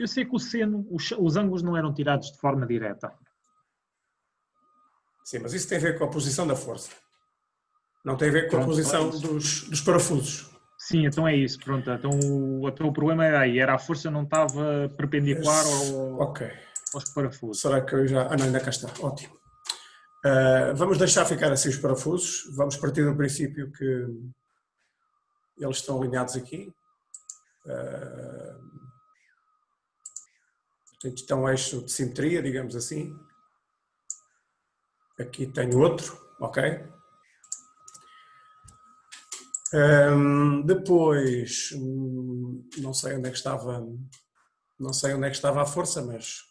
Eu sei que o seno, os ângulos não eram tirados de forma direta. Sim, mas isso tem a ver com a posição da força. Não tem a ver com a posição dos parafusos. Sim, então é isso, pronto. Então o problema era aí, era a força não estava perpendicular aos parafusos. Será que eu já... Ah não, ainda cá está, ótimo. Vamos deixar ficar assim os parafusos, vamos partir do princípio que eles estão alinhados aqui. Portanto, isto é um eixo de simetria, digamos assim. Aqui tenho outro, ok? Depois, não sei onde é que estava a força, mas...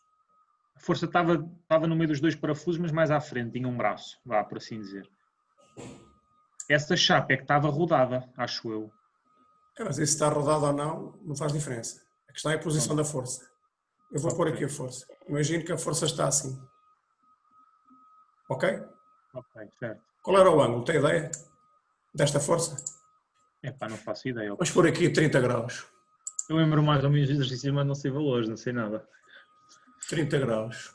A força estava no meio dos dois parafusos, mas mais à frente, tinha um braço, vá, por assim dizer. Essa chapa é que estava rodada, acho eu. Mas isso está rodado ou não faz diferença. A questão é a posição da força. Eu vou pôr aqui a força. Imagino que a força está assim. Ok? Ok, certo. Qual era o ângulo? Tem ideia desta força? Epá, não faço ideia. Vamos pôr aqui 30 graus. Eu lembro mais ou menos de exercício, mas não sei valores, não sei nada. 30 graus.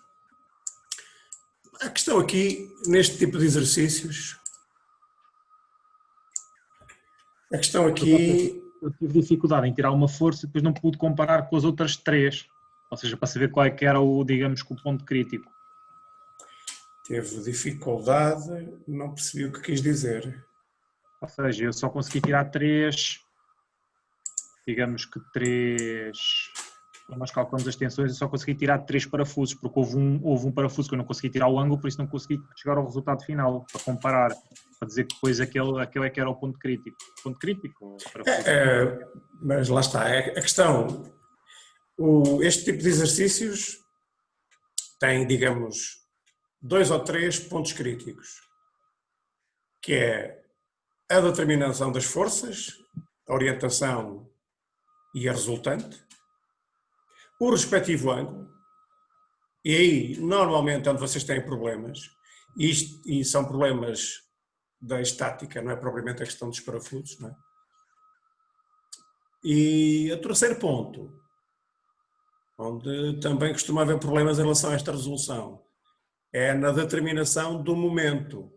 A questão aqui, neste tipo de exercícios, a questão aqui... Eu tive dificuldade em tirar uma força e depois não pude comparar com as outras três. Ou seja, para saber qual é que era digamos, o ponto crítico. Teve dificuldade, não percebi o que quis dizer. Ou seja, eu só consegui tirar três, digamos que três, quando nós calculamos as tensões, eu só consegui tirar três parafusos, porque houve um parafuso que eu não consegui tirar o ângulo, por isso não consegui chegar ao resultado final, para comparar, para dizer que depois aquele é que era o ponto crítico. Ponto crítico? Mas lá está, a questão, este tipo de exercícios tem, digamos, 2 ou 3 pontos críticos, que é a determinação das forças, a orientação e a resultante, o respectivo ângulo, e aí normalmente é onde vocês têm problemas, e são problemas da estática, não é propriamente a questão dos parafusos, não é? E o terceiro ponto, onde também costuma haver problemas em relação a esta resolução, é na determinação do momento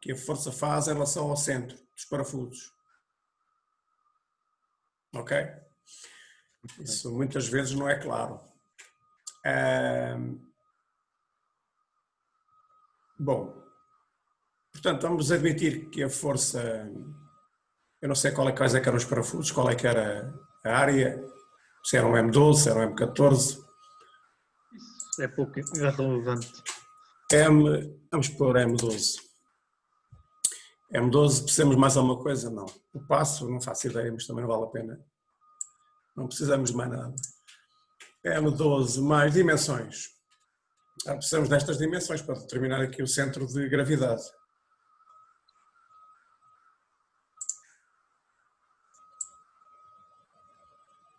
que a força faz em relação ao centro dos parafusos. Ok? Isso muitas vezes não é claro. Bom, portanto, vamos admitir que a força, eu não sei quais é que eram os parafusos, qual é que era a área, se era um M12, se era um M14. Isso é pouco irrelevante. Vamos pôr M12. M12, precisamos mais alguma coisa? Não. O passo, não faço ideia, mas também não vale a pena. Não precisamos de mais nada. M12 mais dimensões. Precisamos destas dimensões para determinar aqui o centro de gravidade.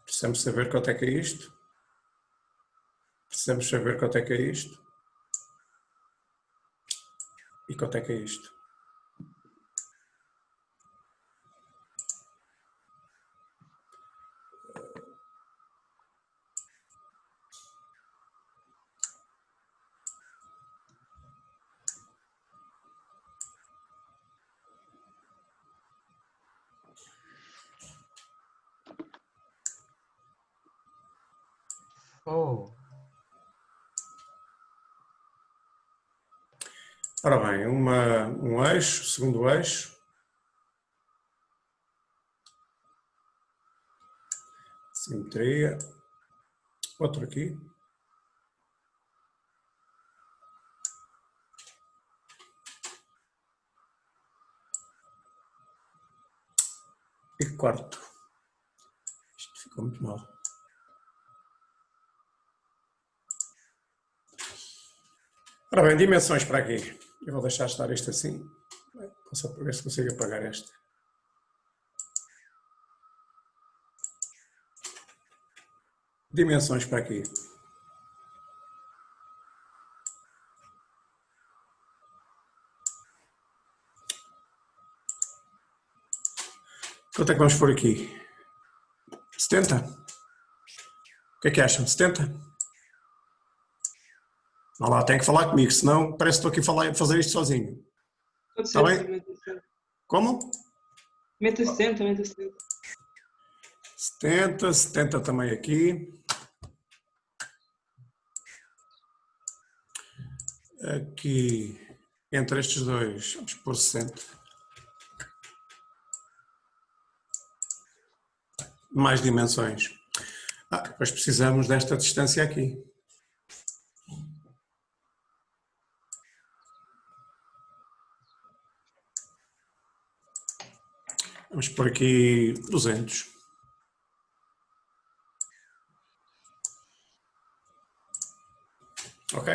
Precisamos saber quanto é que é isto. Precisamos saber quanto é que é isto. E quanto é que é isto. Ora bem, um eixo, segundo eixo. Simetria. Outro aqui. E quarto. Isto ficou muito mal. Ora bem, dimensões para aqui. Eu vou deixar estar isto assim. Só para ver se consigo apagar este. Dimensões para aqui. Quanto é que vamos pôr aqui? 70? O que acham? 70? Não lá, tem que falar comigo, senão parece que estou aqui a fazer isto sozinho. Pode ser, Está bem? Como? meta 70, meta 70. 70, 70 também aqui. Aqui, entre estes dois, vamos pôr 60. Mais dimensões. Depois precisamos desta distância aqui. Vamos pôr aqui 200. Ok?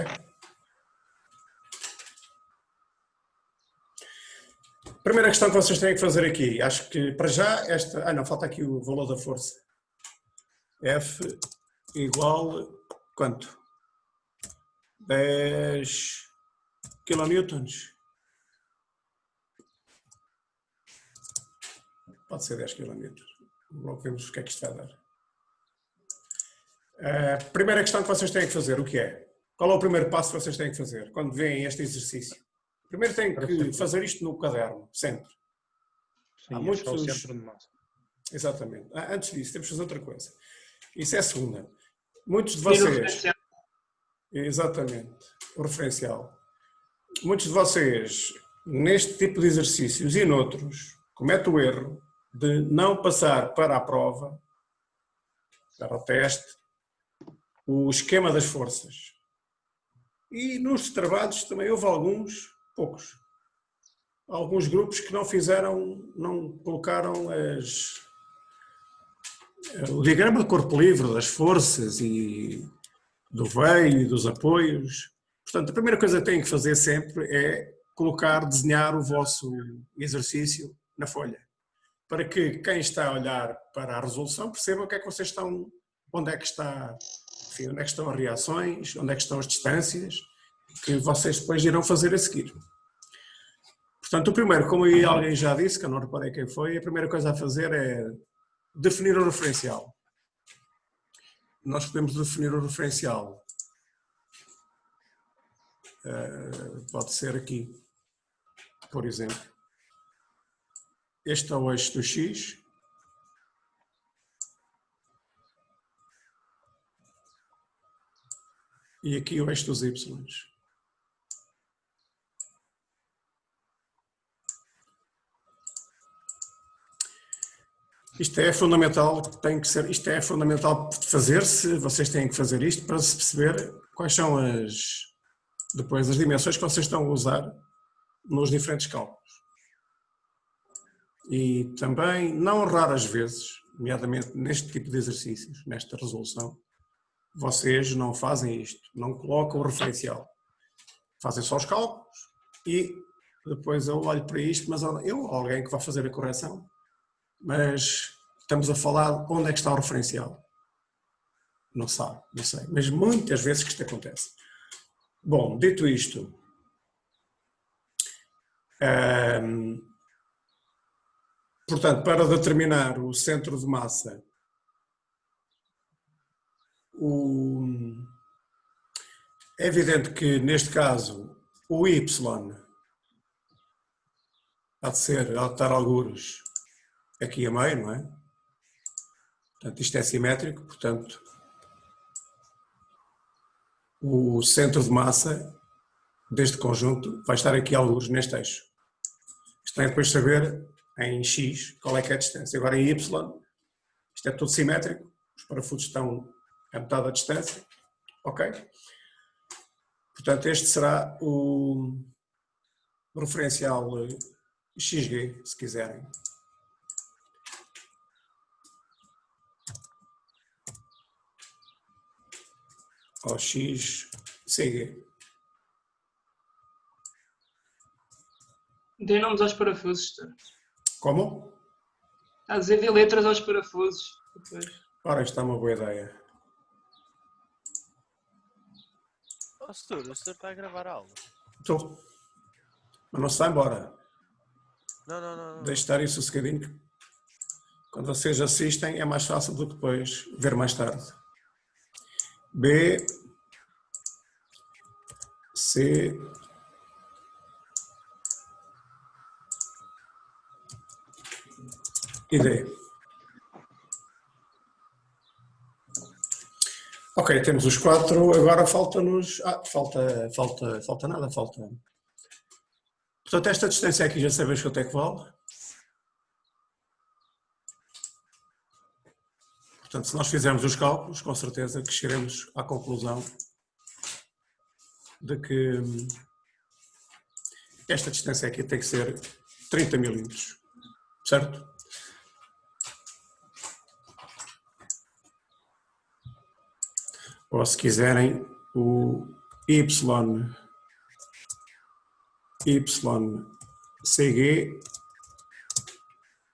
Primeira questão que vocês têm que fazer aqui, acho que para já esta... não, falta aqui o valor da força. F igual quanto? 10 kilonewtons. Pode ser 10 kilonewtons. Logo vemos o que é que isto vai dar. A primeira questão que vocês têm que fazer, o que é? Qual é o primeiro passo que vocês têm que fazer quando veem este exercício? Primeiro têm que fazer isto no caderno, sempre. Sim, há muitos... o centro de massa. Exatamente. Antes disso, temos que fazer outra coisa. Isso é a segunda. Muitos de vocês... Exatamente. O referencial. Muitos de vocês, neste tipo de exercícios e noutros, cometem o erro de não passar para a prova, para o teste, o esquema das forças. E nos trabalhos também houve poucos. Alguns grupos que não colocaram o diagrama de corpo livre, das forças e do veio e dos apoios. Portanto, a primeira coisa que têm que fazer sempre é desenhar o vosso exercício na folha, para que quem está a olhar para a resolução perceba o que é que vocês estão, onde é que estão as reações, onde é que estão as distâncias, que vocês depois irão fazer a seguir. Portanto, o primeiro, como alguém já disse, que eu não reparei quem foi, a primeira coisa a fazer é definir o referencial. Nós podemos definir o referencial. Pode ser aqui, por exemplo. Este é o eixo do X. E aqui o eixo dos Y. Isto é fundamental, isto é fundamental de fazer-se, vocês têm que fazer isto para se perceber quais são depois as dimensões que vocês estão a usar nos diferentes cálculos. E também, não raras vezes, nomeadamente neste tipo de exercícios, nesta resolução, vocês não fazem isto, não colocam o referencial. Fazem só os cálculos e depois eu olho para isto, mas alguém que vai fazer a correção, mas estamos a falar onde é que está o referencial. Não sabe, não sei, mas muitas vezes que isto acontece. Bom, dito isto, portanto, para determinar o centro de massa, é evidente que neste caso o Y há de estar algures aqui a meio, não é? Portanto, isto é simétrico, portanto, o centro de massa deste conjunto vai estar aqui algures neste eixo. Isto tem depois de saber em X qual é que é a distância. Agora em Y, isto é tudo simétrico, os parafusos estão a metade da distância, ok? Portanto, este será o referencial XG, se quiserem. Ou XCG. Dê nomes aos parafusos. Como? Está a dizer de letras aos parafusos. Depois. Ora, isto é uma boa ideia. O senhor está a gravar a aula? Estou. Mas não se vai embora. Não. Deixe estar isso sossegadinho. Quando vocês assistem é mais fácil do que depois ver mais tarde. B, C, e D. Ok, temos os 4, agora falta-nos... falta nada, falta... Portanto, esta distância aqui já sabemos quanto é que vale. Portanto, se nós fizermos os cálculos, com certeza que chegaremos à conclusão de que esta distância aqui tem que ser 30 milímetros, certo? Ou se quiserem, o YCG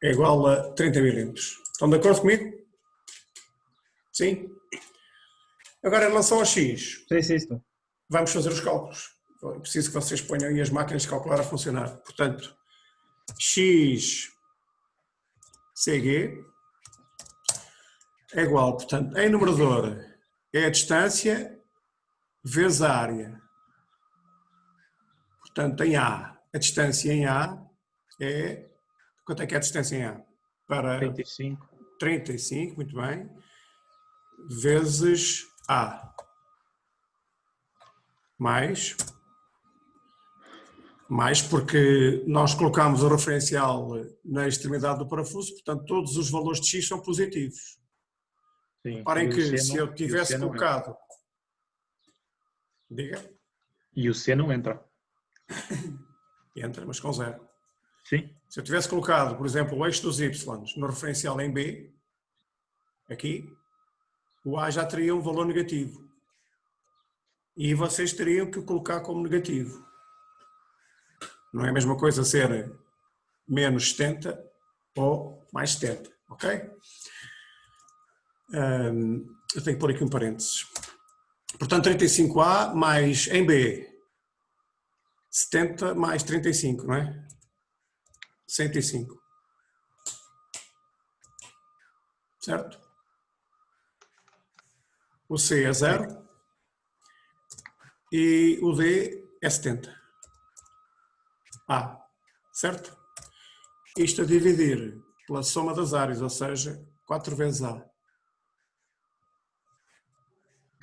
é igual a 30 milímetros. Estão de acordo comigo? Sim? Agora, em relação ao X, Sim. vamos fazer os cálculos. É preciso que vocês ponham aí as máquinas de calcular a funcionar. Portanto, XCG é igual, portanto, em numerador é a distância vezes a área. Portanto, em A, a distância em A é... Quanto é que é a distância em A? Para 35. 35, muito bem. Vezes A. Mais porque nós colocamos o referencial na extremidade do parafuso, portanto todos os valores de X são positivos. Sim. Reparem que se eu e o tivesse C não colocado... Diga. E o C não entra. Entra, mas com 0. Sim. Se eu tivesse colocado, por exemplo, o eixo dos Y no referencial em B, aqui, o A já teria um valor negativo. E vocês teriam que o colocar como negativo. Não é a mesma coisa ser menos 70 ou mais 70, ok? Eu tenho que pôr aqui um parênteses. Portanto, 35A mais em B, 70 mais 35, não é? 105. Certo? O C é 0 e o D é 70. A, certo? Isto a dividir pela soma das áreas, ou seja, 4 vezes A.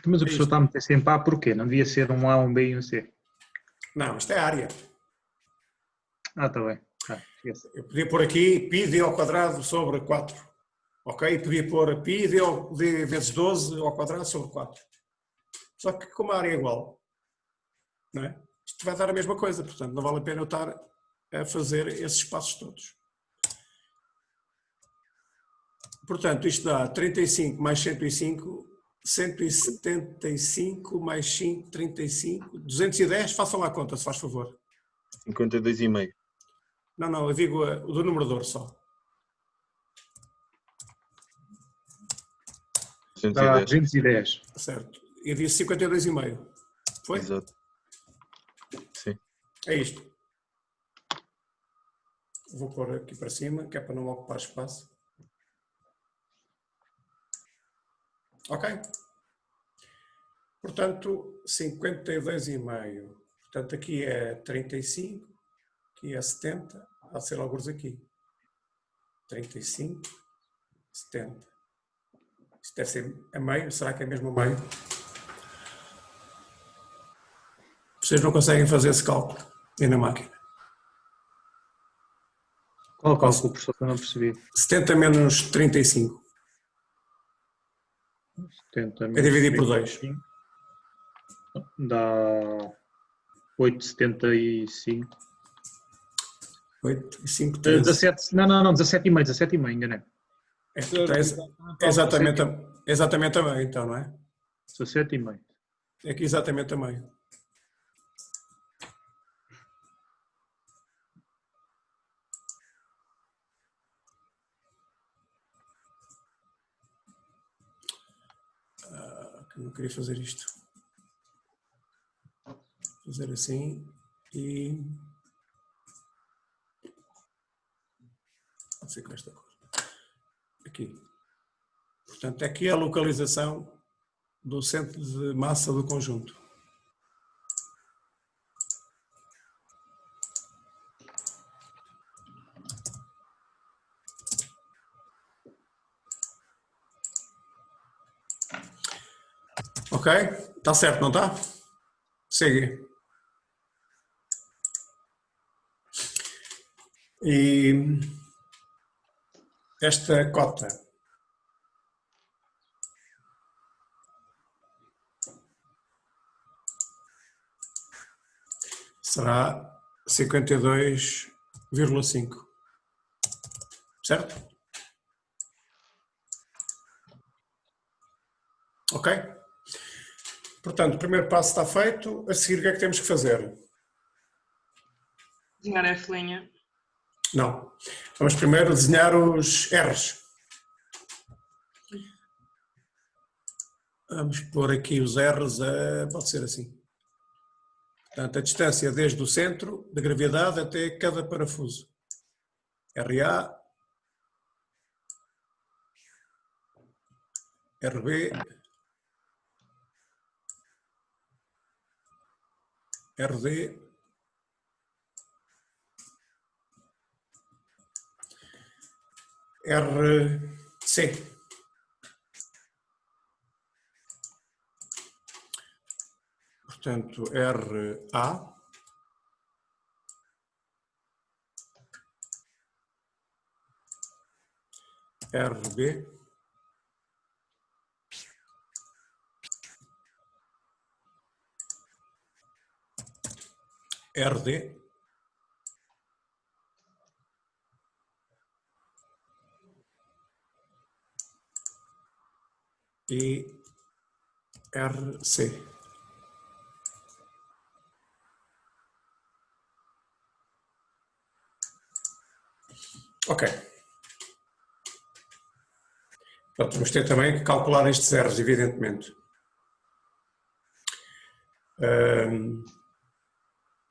Mas o professor está a meter sempre A porquê? Não devia ser um A, um B e um C? Não, isto é área. Ah, está bem. Eu podia pôr aqui πd ao quadrado sobre 4. Ok? Podia pôr πd vezes 12 ao quadrado sobre 4. Só que como a área é igual, não é? Isto vai dar a mesma coisa, portanto não vale a pena eu estar a fazer esses passos todos. Portanto, isto dá 35 mais 105, 175 mais 5, 35, 210, façam lá a conta, se faz favor. 52,5. Não, eu digo o do numerador só. Dá 210. 210. Certo. Eu disse 52,5. Foi? Exato. Sim. É isto. Vou pôr aqui para cima, que é para não ocupar espaço. Ok? Portanto, 52,5. Portanto, aqui é 35, aqui é 70, há de ser alguns aqui. 35, 70. Isto deve ser a meio, será que é mesmo a meio? Vocês não conseguem fazer esse cálculo aí na máquina. Qual cálculo, professor, que eu não percebi? 70 menos 35. 70 É dividir por 2. Dá 8,75. 8 e 5, 13. 17, não, 17,5, enganei. Exatamente a meio, então, não é? 17,5. É aqui exatamente a meio. Eu não queria fazer isto. Fazer assim e... Pode ser com esta cor. Aqui. Portanto, aqui é a localização do centro de massa do conjunto. Ok? Está certo, não está? Segue. E esta cota será 52,5. Certo? Ok? Portanto, o primeiro passo está feito. A seguir, o que é que temos que fazer? Desenhar a folhinha. Não. Vamos primeiro desenhar os R's. Vamos pôr aqui os R's, pode ser assim. Portanto, a distância desde o centro da gravidade até cada parafuso. RA, RB, RD, RC. Portanto, RA, RB, RD, e RC. Ok. Portanto, vamos ter também que calcular estes R's, evidentemente.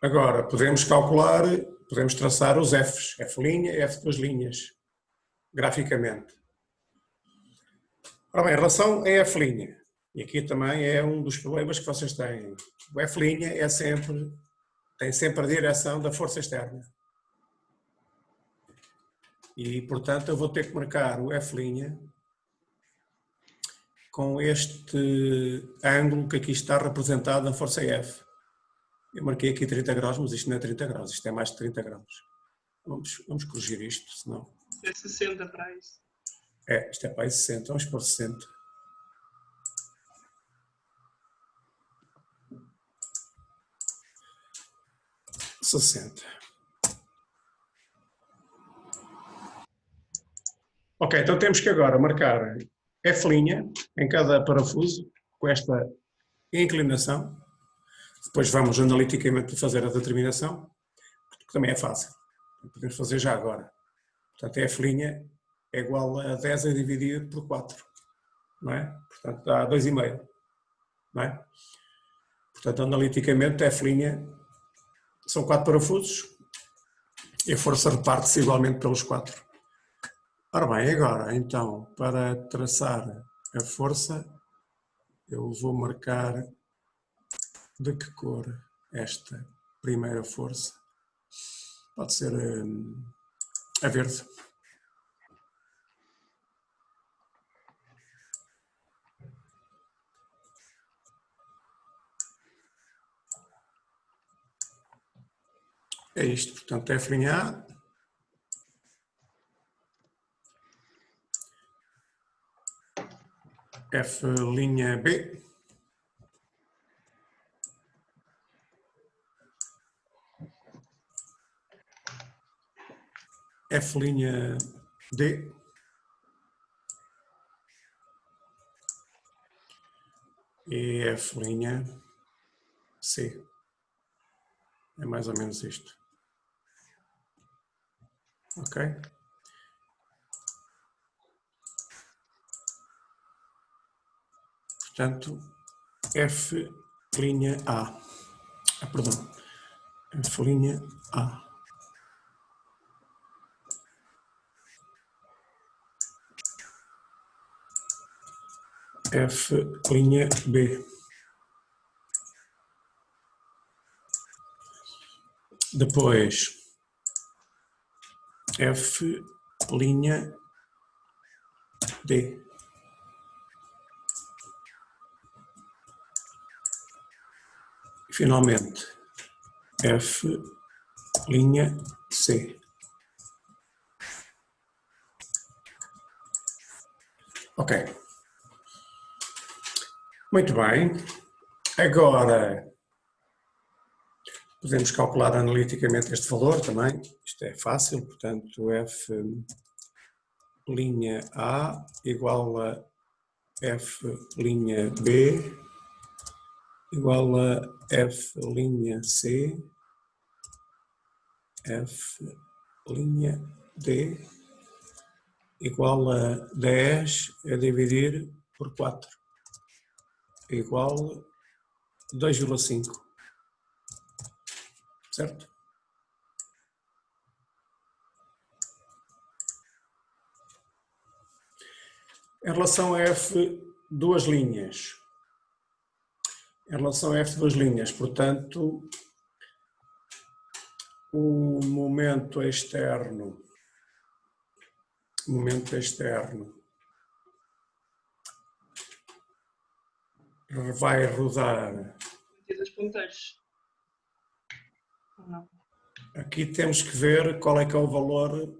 Agora, podemos calcular, podemos traçar os F's, F', F duas linhas, graficamente. Ora bem, em relação a F', e aqui também é um dos problemas que vocês têm. O F' é sempre, tem sempre a direção da força externa. E, portanto, eu vou ter que marcar o F' com este ângulo que aqui está representado na força F. Eu marquei aqui 30 graus, mas isto não é 30 graus, isto é mais de 30 graus. Vamos corrigir isto, senão... É 60 para isso. Isto é para aí 60, vamos pôr 60. Ok, então temos que agora marcar F' em cada parafuso, com esta inclinação. Depois vamos analiticamente fazer a determinação, que também é fácil. Podemos fazer já agora. Portanto, F' é igual a 10 a dividir por 4. Não é? Portanto, dá 2,5. Não é? Portanto, analiticamente, F' são 4 parafusos e a força reparte-se igualmente pelos 4. Ora bem, agora, então, para traçar a força, eu vou marcar de que cor esta primeira força. Pode ser a verde. É isto, portanto, F'A, F'B, F'D, e F'C. É mais ou menos isto. Ok? Portanto, F'A. Perdão. F'A. F', B. Depois, F', D. E, finalmente, F', C. Ok. Muito bem. Agora, podemos calcular analiticamente este valor também. Isto é fácil, portanto, F' A igual a F' B igual a F' C, F' D igual a 10 a dividir por 4, igual a 2,5, certo? Em relação a F, duas linhas. Em relação a F, duas linhas, portanto, o momento externo vai rodar. E dos ponteiros. Ou não? Aqui temos que ver qual é que é o valor.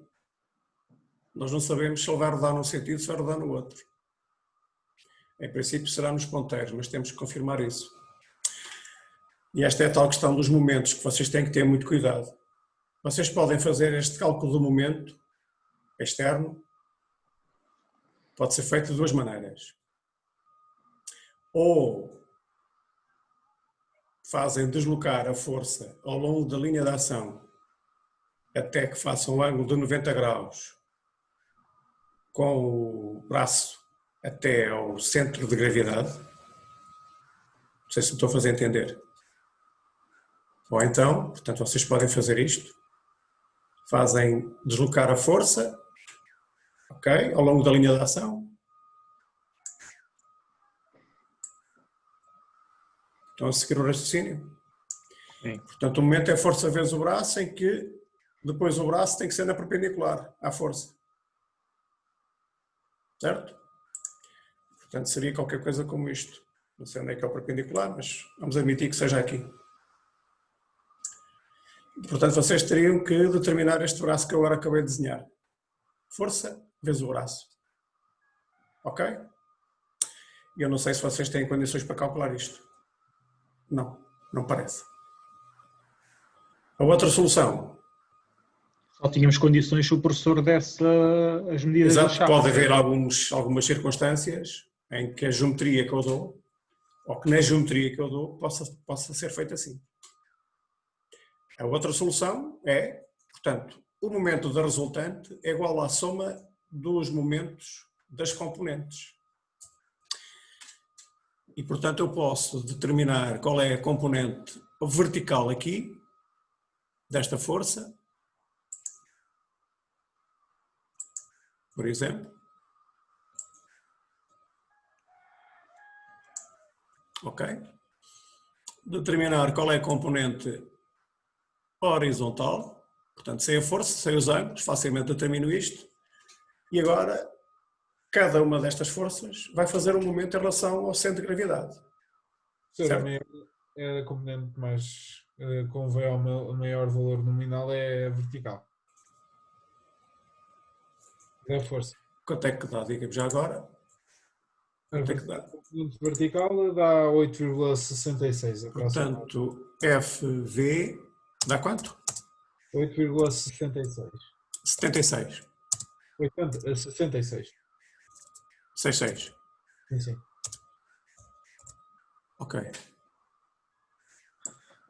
Nós não sabemos se ele vai rodar num sentido ou se vai rodar no outro. Em princípio será nos ponteiros, mas temos que confirmar isso. E esta é a tal questão dos momentos, que vocês têm que ter muito cuidado. Vocês podem fazer este cálculo do momento externo, pode ser feito de duas maneiras. Ou fazem deslocar a força ao longo da linha de ação até que façam um ângulo de 90 graus com o braço até ao centro de gravidade. Não sei se me estou a fazer entender. Ou então, portanto, vocês podem fazer isto. Fazem deslocar a força, ok, ao longo da linha de ação. Estão a seguir o raciocínio? Sim. Portanto, o momento é força vezes o braço, em que depois o braço tem que ser na perpendicular à força. Certo? Portanto, seria qualquer coisa como isto. Não sei onde é que é o perpendicular, mas vamos admitir que seja aqui. Portanto, vocês teriam que determinar este braço que eu agora acabei de desenhar. Força vezes o braço. Ok? E eu não sei se vocês têm condições para calcular isto. Não, não parece. A outra solução. Só tínhamos condições se o professor desse as medidas Exato, achadas. pode haver algumas circunstâncias em que a geometria que eu dou, ou que na geometria que eu dou, possa ser feita assim. A outra solução é, portanto, o momento da resultante é igual à soma dos momentos das componentes. E, portanto, eu posso determinar qual é a componente vertical aqui, desta força, por exemplo. Ok? Determinar qual é a componente horizontal, portanto, sem a força, sem os ângulos, facilmente determino isto. E agora, cada uma destas forças vai fazer um momento em relação ao centro de gravidade. Certo? É a componente mais convém ao maior valor nominal é a vertical. É a força. Quanto é que dá? Diga-me já agora. Quanto é que dá? A componente vertical dá 8,66. Portanto, FV dá quanto? 8,66. 76. 66. 66. Sim, sim. Ok.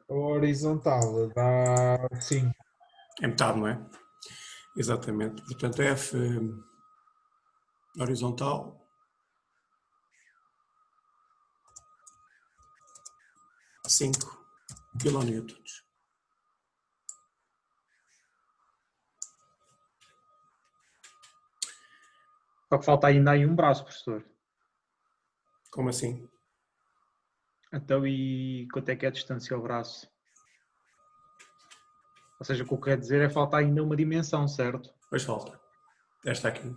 A horizontal dá 5. É metade, não é? Exatamente. Portanto, F horizontal. (5 kilonewtons). Só que falta ainda aí um braço, professor. Como assim? Então, e quanto é que é a distância ao braço? Ou seja, o que eu quero dizer é falta ainda uma dimensão, certo? Pois falta. Esta aqui.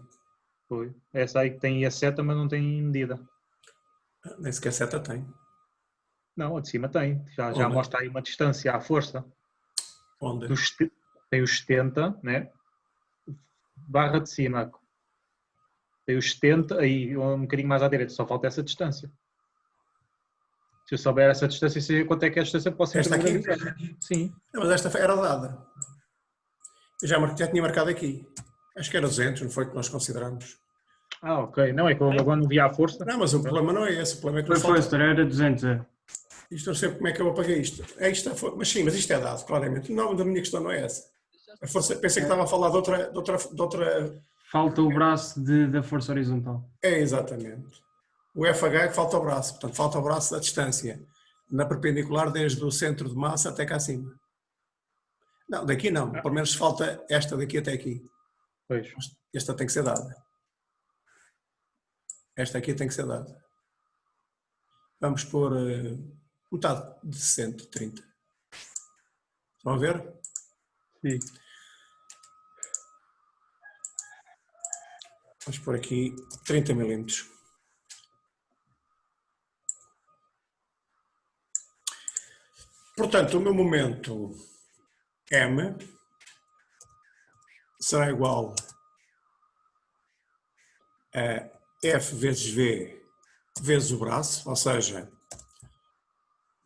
Foi. Essa aí que tem a seta, mas não tem medida. Nem sequer seta tem. Não, a de cima tem. Já Onde? mostra aí uma distância à força. Onde? Tem os 70, né? Barra de cima. Tem os 70, aí um bocadinho mais à direita, só falta essa distância. Se eu souber essa distância e sei quanto é que é a distância, posso Esta aqui? avisar. Sim. Não, mas esta era dada. Eu já tinha marcado aqui. Acho que era 200, não foi o que nós consideramos. Ah, ok. Não, é que eu agora não vi a força. Não, mas o problema não é esse. O problema é que não Foi, falta. Setor, era 200. Isto eu sei como é que eu apaguei isto. É isto mas sim, mas isto é dado, claramente. Não, a minha questão não é essa. A força, pensei que estava a falar de outra. Falta o braço da força horizontal. É, exatamente. O FH é que falta o braço. Portanto, falta o braço da distância. Na perpendicular desde o centro de massa até cá acima. Não, daqui não. Pelo menos falta esta daqui até aqui. Pois. Esta tem que ser dada. Esta aqui tem que ser dada. Vamos pôr metade de 60, 30. Estão a ver? Sim. Vamos pôr aqui 30 milímetros. Portanto, o meu momento M será igual a F vezes V vezes o braço, ou seja,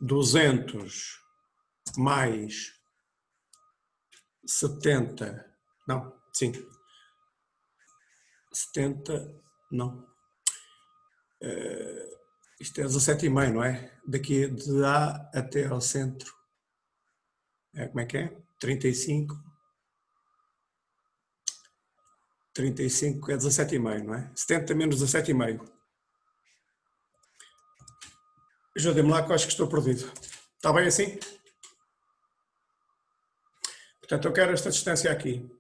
200 mais 70, não, sim, 70, não, isto é 17,5, não é? Daqui de A até ao centro, como é que é? 35 é 17,5, não é? 70 menos 17,5. Ajudem-me lá que eu acho que estou perdido. Está bem assim? Portanto, eu quero esta distância aqui.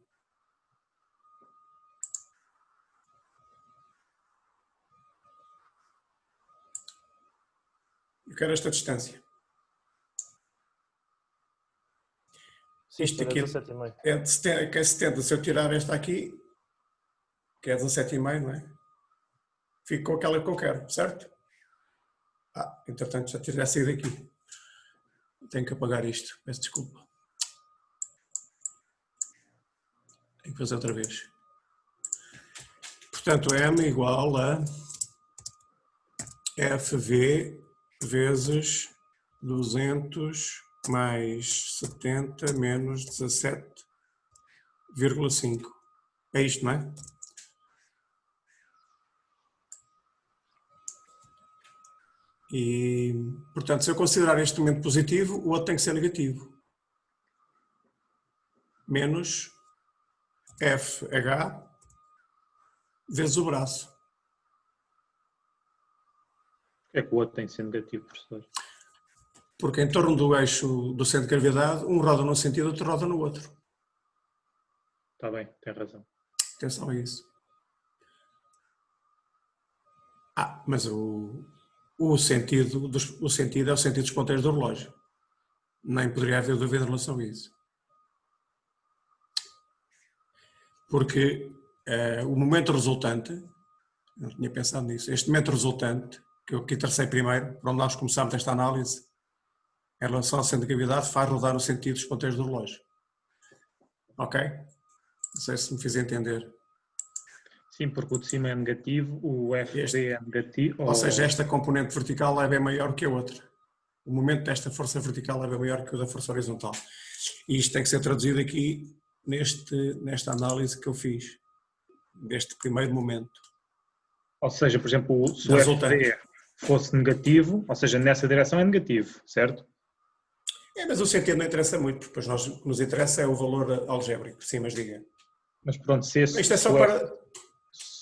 Eu quero esta distância. Isto aqui é de 70, que é 70. Se eu tirar esta aqui, que é 17,5, não é? Fico com aquela que eu quero, certo? Entretanto já tirei a sair daqui. Tenho que apagar isto. Peço desculpa. Tenho que fazer outra vez. Portanto, M igual a FV vezes 200 mais 70 menos 17,5. É isto, não é? E, portanto, se eu considerar este momento positivo, o outro tem que ser negativo. Menos FH vezes o braço. É que o outro tem que ser negativo, professor. Porque em torno do eixo do centro de gravidade, um roda num sentido, outro roda no outro. Está bem, tem razão. Atenção a isso. Mas o sentido é o sentido dos ponteiros do relógio. Nem poderia haver dúvida em relação a isso. Porque o momento resultante, não tinha pensado nisso, este momento resultante, que eu aqui tracei primeiro, para onde nós começámos esta análise, em relação ao centro de gravidade, faz rodar no sentido dos ponteiros do relógio. Ok? Não sei se me fiz entender. Sim, porque o de cima é negativo, o FD é negativo. Ou seja, esta componente vertical é bem maior que a outra. O momento desta força vertical é bem maior que o da força horizontal. E isto tem que ser traduzido aqui nesta análise que eu fiz, deste primeiro momento. Ou seja, por exemplo, se o FD fosse negativo, ou seja, nessa direção é negativo, certo? Mas o sentido não interessa muito, porque depois o que nos interessa é o valor algébrico. Sim, mas diga. Mas pronto, se esse, isto é só para...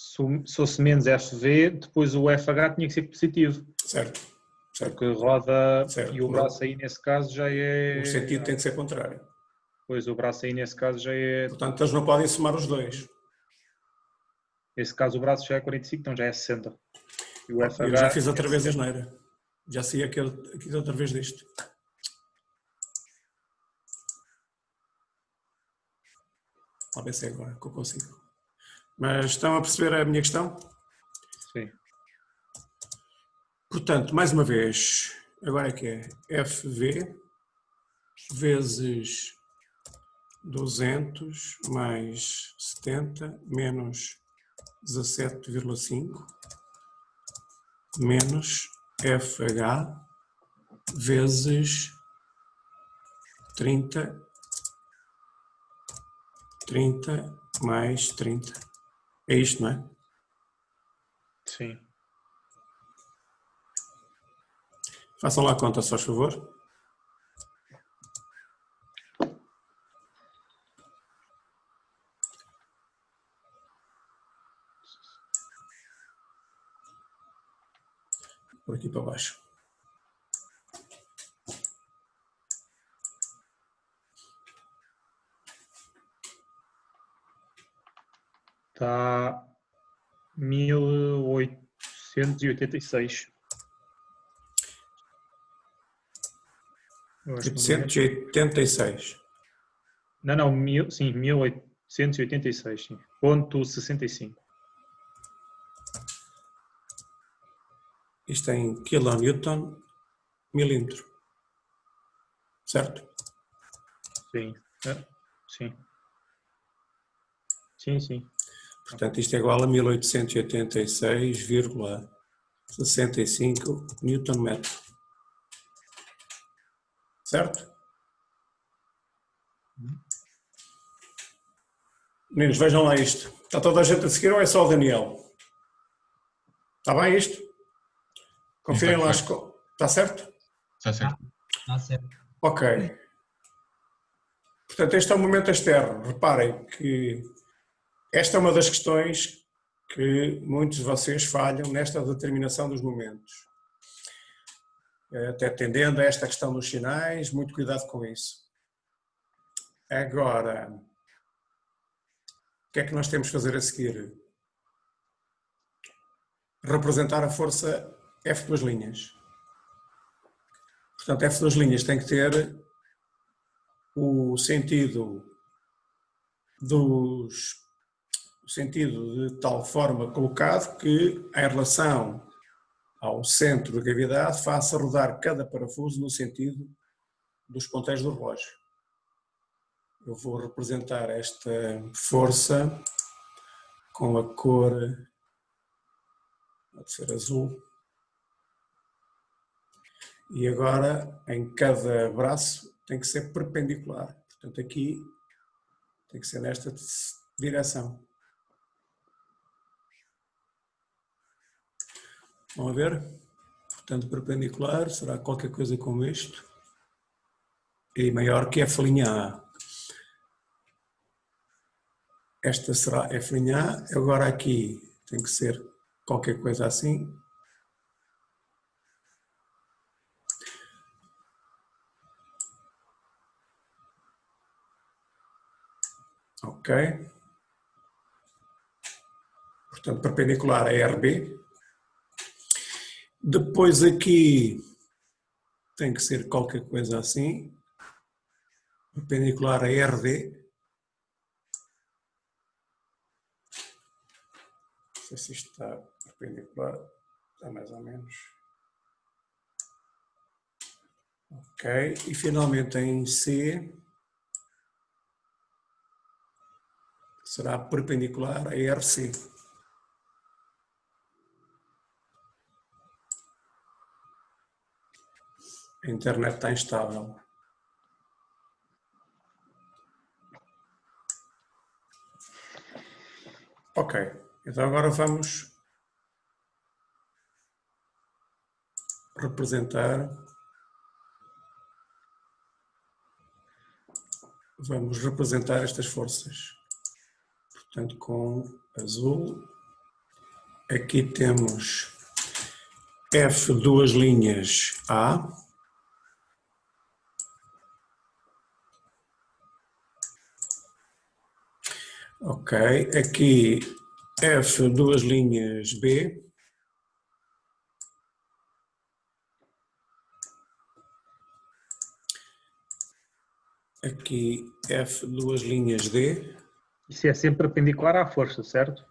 se fosse menos FV, depois o FH tinha que ser positivo. Certo. Porque roda certo. E o braço aí nesse caso já é... O sentido tem que ser contrário. Pois, o braço aí nesse caso já é... Portanto, eles não podem somar os dois. Nesse caso o braço já é 45, então já é 60. E o F a Eu já virar fiz outra vez a F7. asneira. Já saí aqui outra vez disto. Vamos ver se é agora que eu consigo. Mas estão a perceber a minha questão? Sim. Portanto, mais uma vez, agora é que é FV vezes 200 mais 70 menos 17,5 menos FH vezes 30 mais 30. É isto, não é? Sim. Façam lá a conta, só favor. Por aqui para baixo. Está 1886. Eu acho que no momento- 886. Não, sim, 1886, sim. Ponto 65. Isto em kilonewton milímetro. Certo? Sim. Sim. Sim. Portanto, isto é igual a 1886,65 Newton-metro. Certo? Meninos, vejam lá isto. Está toda a gente a seguir ou é só o Daniel? Está bem isto? Confirem lá. Está certo? Está certo. Está certo. Ok. Portanto, este é o momento externo. Reparem que esta é uma das questões que muitos de vocês falham nesta determinação dos momentos. Até tendendo a esta questão dos sinais, muito cuidado com isso. Agora, o que é que nós temos que fazer a seguir? Representar a força F duas linhas. Portanto, F duas linhas tem que ter o sentido de tal forma colocado que, em relação ao centro de gravidade, faça rodar cada parafuso no sentido dos ponteiros do relógio. Eu vou representar esta força com a cor, pode ser azul, e agora em cada braço tem que ser perpendicular. Portanto, aqui tem que ser nesta direção. Vamos ver? Portanto, perpendicular será qualquer coisa como isto. E maior que F' A. Esta será F' A. Agora aqui tem que ser qualquer coisa assim. Ok. Portanto, perpendicular a RB. Depois aqui tem que ser qualquer coisa assim. Perpendicular a RD. Não sei se isto está perpendicular. Está mais ou menos. Ok. E finalmente em C será perpendicular a RC. A internet está instável. Ok, então agora vamos representar. Vamos representar estas forças. Portanto, com azul, aqui temos F duas linhas A. Ok, aqui F duas linhas B. aqui F, duas linhas D. Isso é sempre perpendicular à força, certo?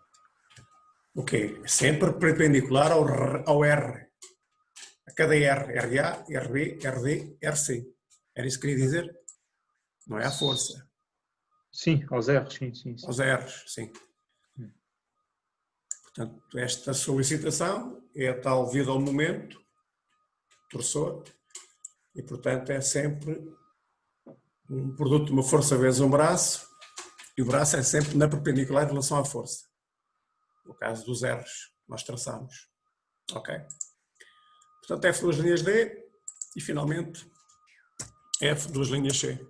Ok, sempre perpendicular ao R. A cada R, RA, RB, RD, RC. Era isso que queria dizer? Não é a força. Sim, aos R's, sim. Aos R's, sim. Portanto, esta solicitação é a tal vida ao momento, torçor, e portanto é sempre um produto de uma força vezes um braço, e o braço é sempre na perpendicular em relação à força. No caso dos R's, nós traçamos. Ok? Portanto, F duas linhas D e finalmente F duas linhas C.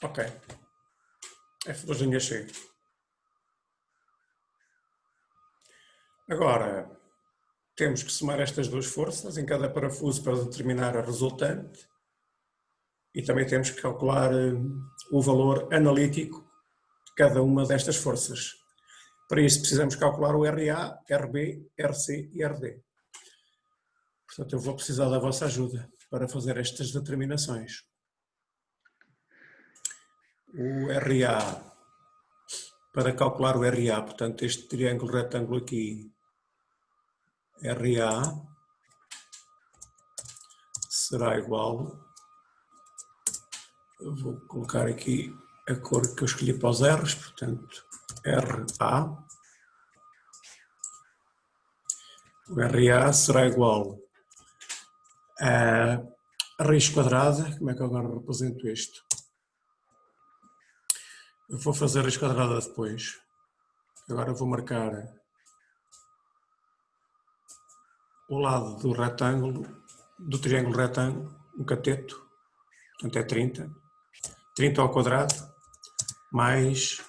Ok. F duas linhas C. Agora, temos que somar estas duas forças em cada parafuso para determinar a resultante e também temos que calcular o valor analítico de cada uma destas forças. Para isso precisamos calcular o RA, RB, RC e RD. Portanto, eu vou precisar da vossa ajuda para fazer estas determinações. O RA, para calcular o RA, portanto, este triângulo retângulo aqui, RA será igual, eu vou colocar aqui a cor que eu escolhi para os R's, portanto, RA. O RA será igual a raiz quadrada. Como é que eu agora represento isto? Eu vou fazer a raiz quadrada depois. Agora vou marcar o lado do retângulo, do triângulo retângulo, um cateto, portanto é 30. 30 ao quadrado, mais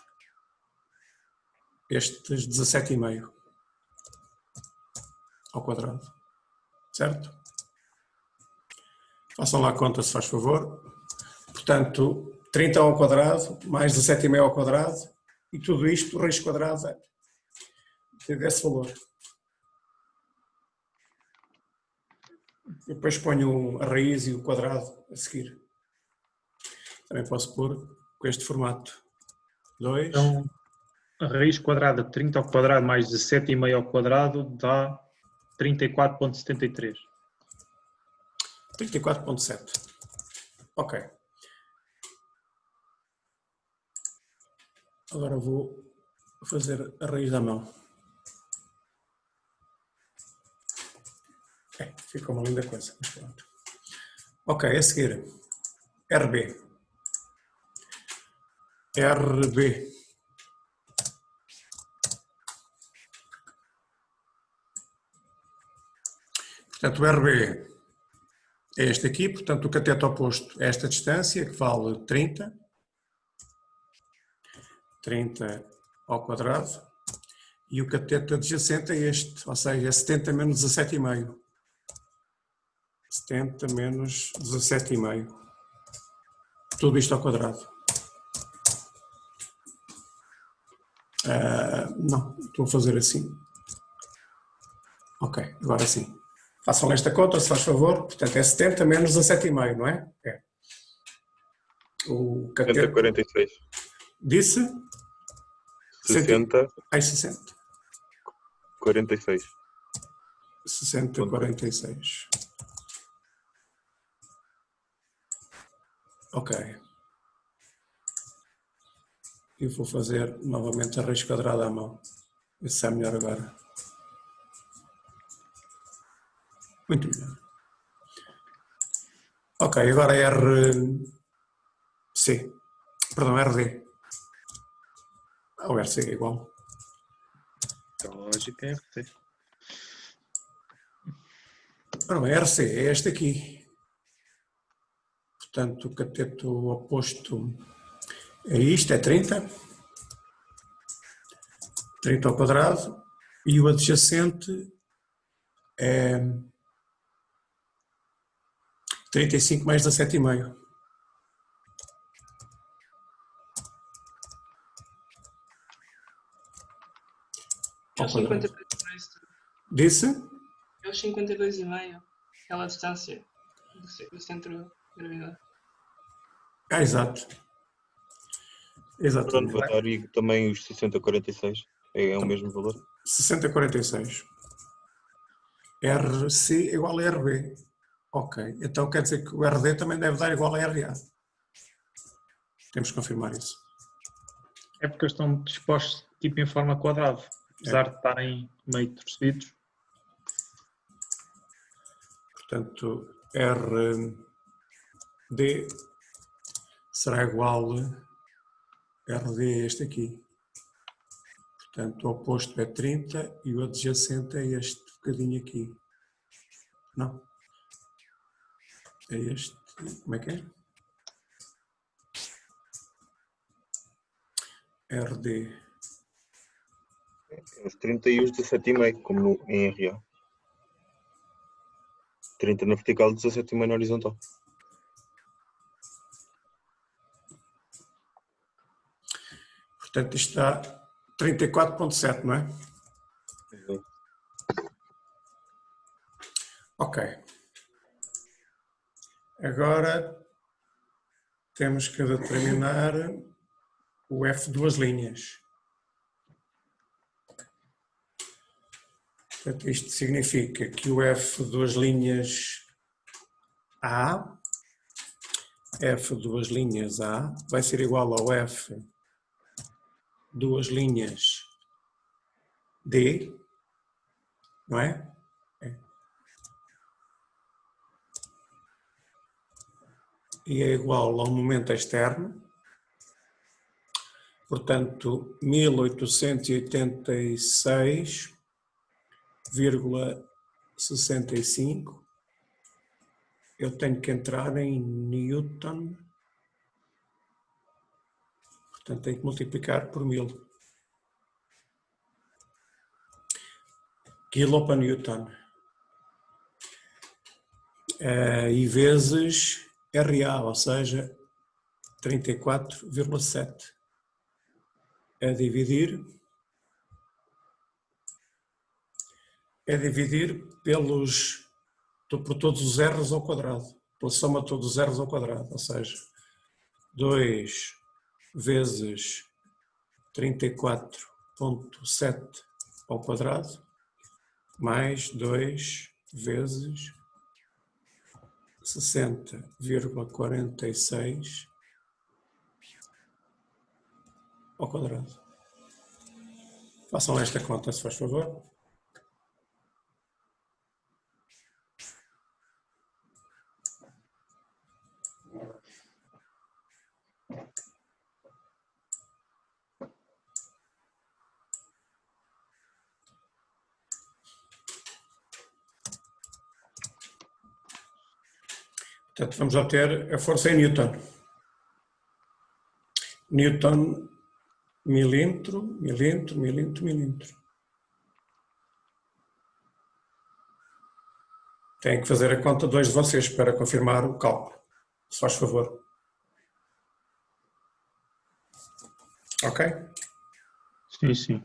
estes 17,5 ao quadrado, certo? Façam lá a conta, se faz favor. Portanto, 30 ao quadrado, mais 17,5 ao quadrado, e tudo isto, raiz quadrada desse valor. Depois ponho a raiz e o quadrado a seguir. Também posso pôr com este formato. 2. Então, a raiz quadrada de 30 ao quadrado mais 17,5 ao quadrado dá 34,73. 34,7. Ok. Agora vou fazer a raiz da mão. Ficou uma linda coisa. Mas pronto. Ok, a seguir. RB. RB. Portanto, o RB é este aqui, portanto o cateto oposto é esta distância, que vale 30. 30 ao quadrado. E o cateto adjacente é este, ou seja, é 70 menos 17,5. 70 menos 17,5. Tudo isto ao quadrado. Não, estou a fazer assim. Ok, agora sim. Façam esta conta, se faz favor. Portanto, é 70 menos 17,5, não é? É. O cateto... 146. Disse? 60. Ai, 60. 46. 60, 46. Ok. Eu vou fazer novamente a raiz quadrada à mão. Isso é melhor agora. Muito melhor. Ok, agora RC. Perdão, RD. O RC é igual. A lógica é RC. Não, RC é este aqui. Portanto, o cateto oposto é isto, é 30. 30 ao quadrado. E o adjacente é 35 mais 17,5. É 50 vezes mais. Disse? É menos 52,5. Aquela distância do centro de gravidade. Exato. Pronto, Exatamente. vai estar e também os 60-46. É o mesmo valor. 60-46. RC igual a RB. Ok. Então quer dizer que o RD também deve dar igual a RA. Temos que confirmar isso. É porque eles estão dispostos tipo em forma quadrada, apesar de estarem meio torcidos. Portanto, RD será igual a RD a este aqui. Portanto, o oposto é 30 e o adjacente é este bocadinho aqui. Não. É este. Como é que é? RD. Os 30 e os 17,5, como em RA. 30 na vertical e 17,5 na horizontal. Portanto, isto dá 34,7, não é? Ok. Agora temos que determinar o F duas linhas. Portanto, isto significa que o F duas linhas A, F duas linhas A, vai ser igual ao F duas linhas D, não é? E é igual ao momento externo, portanto, 1886,65. Eu tenho que entrar em Newton, portanto, tenho que multiplicar por 1000. Quilo para Newton. E vezes RA, ou seja, 34,7. É dividir por todos os R's ao quadrado, pela soma de todos os R's ao quadrado, ou seja, 2 vezes 34,7 ao quadrado, mais 2 vezes 60,46 ao quadrado. Façam esta conta, se faz favor. Portanto, vamos obter a força em Newton. Newton, milímetro, milímetro, milímetro, milímetro. Tem que fazer a conta dois de vocês para confirmar o cálculo. Se faz favor. Ok? Sim, sim.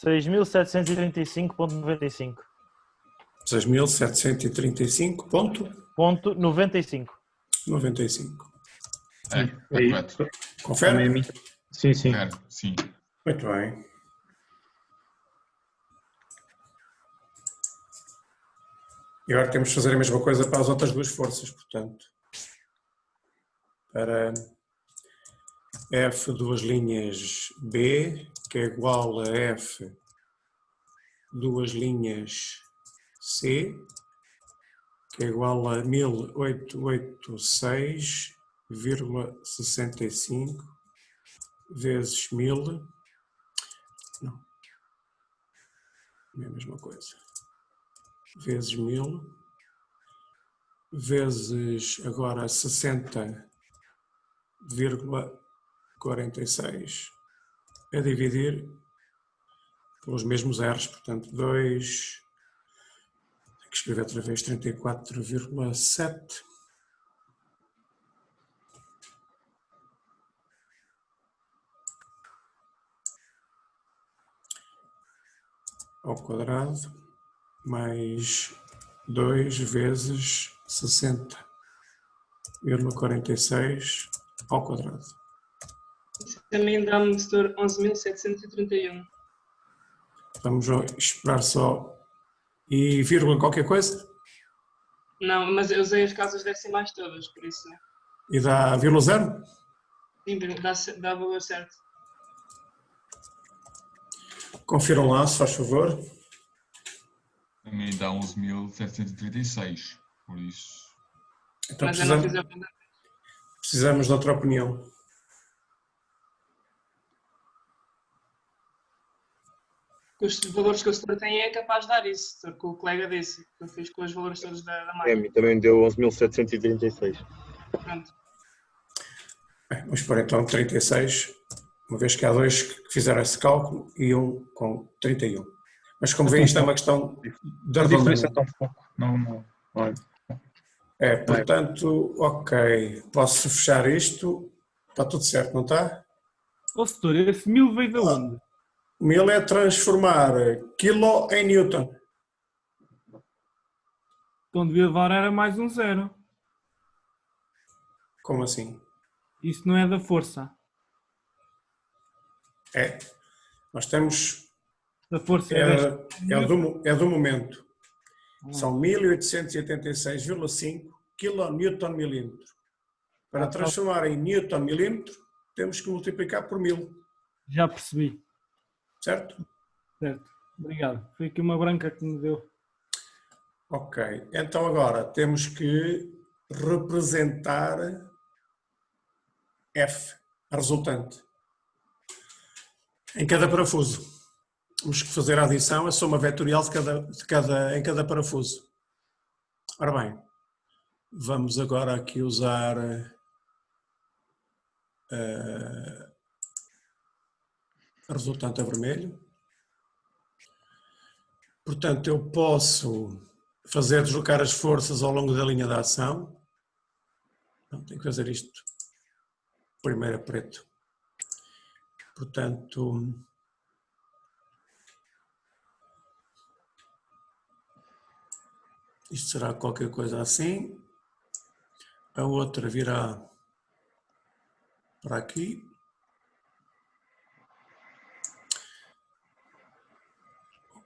$6.735,95. 6.735,95. É correto. Confere? Também a mim. Sim, sim. Confere, sim. Muito bem. E agora temos de fazer a mesma coisa para as outras duas forças, portanto. Para F duas linhas B, que é igual a F duas linhas C, que é igual a 1886,65 vezes 1000. Não. É a mesma coisa. Vezes 1000. Vezes agora 60,46 a dividir pelos mesmos R's, portanto 2, tenho que escrever outra vez, 34,7 ao quadrado mais 2 vezes 60,46 ao quadrado. Isso também dá-me, setor, 11.731. Vamos esperar só. E vírgula qualquer coisa? Não, mas eu usei as casas decimais todas, por isso. E dá vírgula zero? Sim, dá o valor certo. Confiram lá, se faz favor. Também dá 11.736, por isso. Então Mas eu não fiz a conta. precisamos de outra opinião. Os valores que o setor tem é capaz de dar isso, setor, que o colega disse, que eu fiz com os valores todos da É, máquina. a mim também deu 11.736. Pronto. Bem, vamos pôr então 36, uma vez que há dois que fizeram esse cálculo e um com 31. Mas como veem, isto é uma questão de A diferença arredondamento. é tão pouco. Não. Olha. É, portanto, ok, posso fechar isto. Está tudo certo, não está? Ô, setor, esse 1000 veio de onde? 1000 é transformar quilo em newton. Então devia levar era mais um zero. Como assim? Isso não é da força. É. Nós temos... Da força é desta. É do momento. São 1886,5 kN/milímetro. Para transformar em newton/milímetro, temos que multiplicar por 1000. Já percebi. Certo? Certo. Obrigado. Foi aqui uma branca que me deu. Ok. Então agora temos que representar F, a resultante, em cada parafuso. Temos que fazer a adição, a soma vetorial em cada parafuso. Ora bem, vamos agora aqui usar a resultante a vermelho. Portanto, eu posso fazer deslocar as forças ao longo da linha de ação. Não, tenho que fazer isto primeiro a preto. Portanto, isto será qualquer coisa assim. A outra virá para aqui.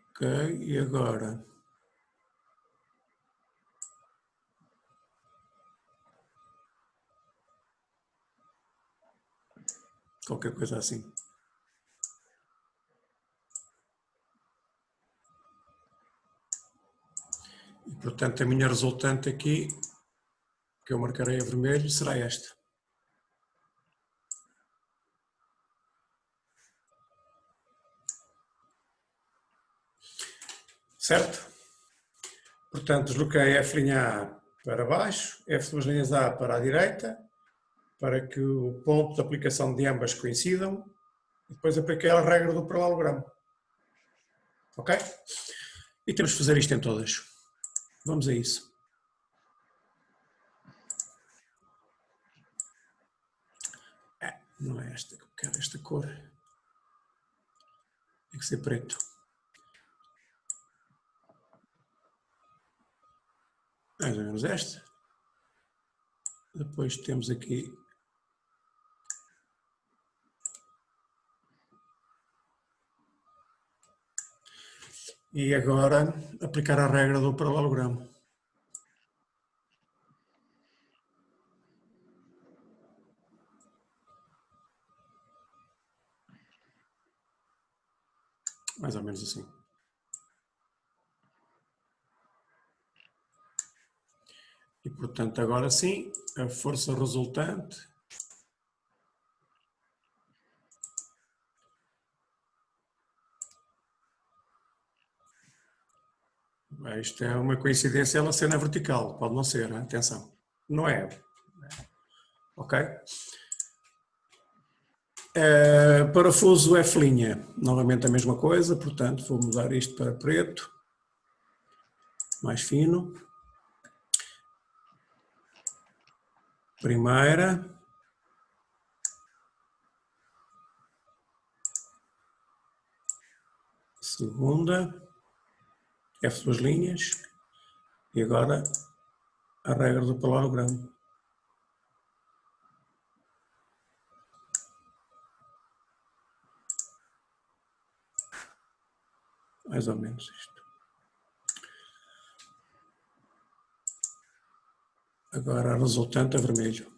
Ok, e agora? Qualquer coisa assim. E, portanto, a minha resultante aqui, que eu marcarei a vermelho, será esta. Certo? Portanto, desloquei F' para baixo, F'' para a direita, para que o ponto de aplicação de ambas coincidam, e depois apliquei a regra do paralelogramo. Ok? E temos que fazer isto em todas. Vamos a isso. Não é esta que eu quero, esta cor. Tem que ser preto. Mais ou menos esta. Depois temos aqui e agora aplicar a regra do paralelogramo. Mais ou menos assim. E, portanto, agora sim, a força resultante isto é uma coincidência ela ser na vertical, pode não ser, hein? Atenção. Não é. Ok? Parafuso F', novamente a mesma coisa, portanto vou mudar isto para preto, mais fino. Primeira. Segunda. F duas linhas, e agora a regra do paralelogramo. Mais ou menos isto. Agora a resultante a vermelho.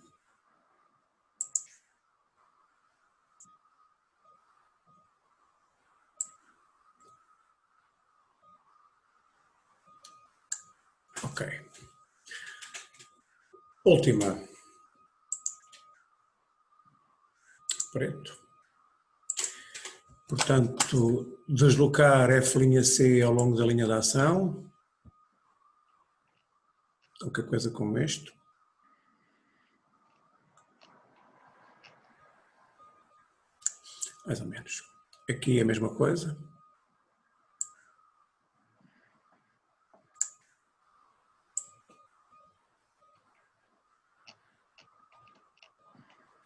Ok. Última. Preto. Portanto, deslocar F'C ao longo da linha de ação. Qualquer coisa como isto. Mais ou menos. Aqui é a mesma coisa.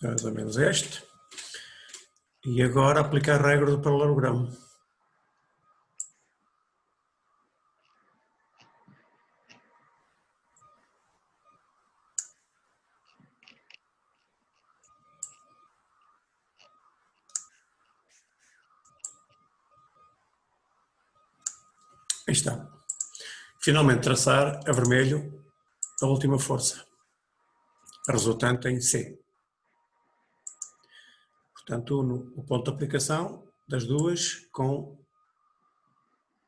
Mais ou menos este. E agora aplicar a regra do paralelogramo. Aí está. Finalmente traçar a vermelho a última força. A resultante em C. Portanto, o ponto de aplicação das duas com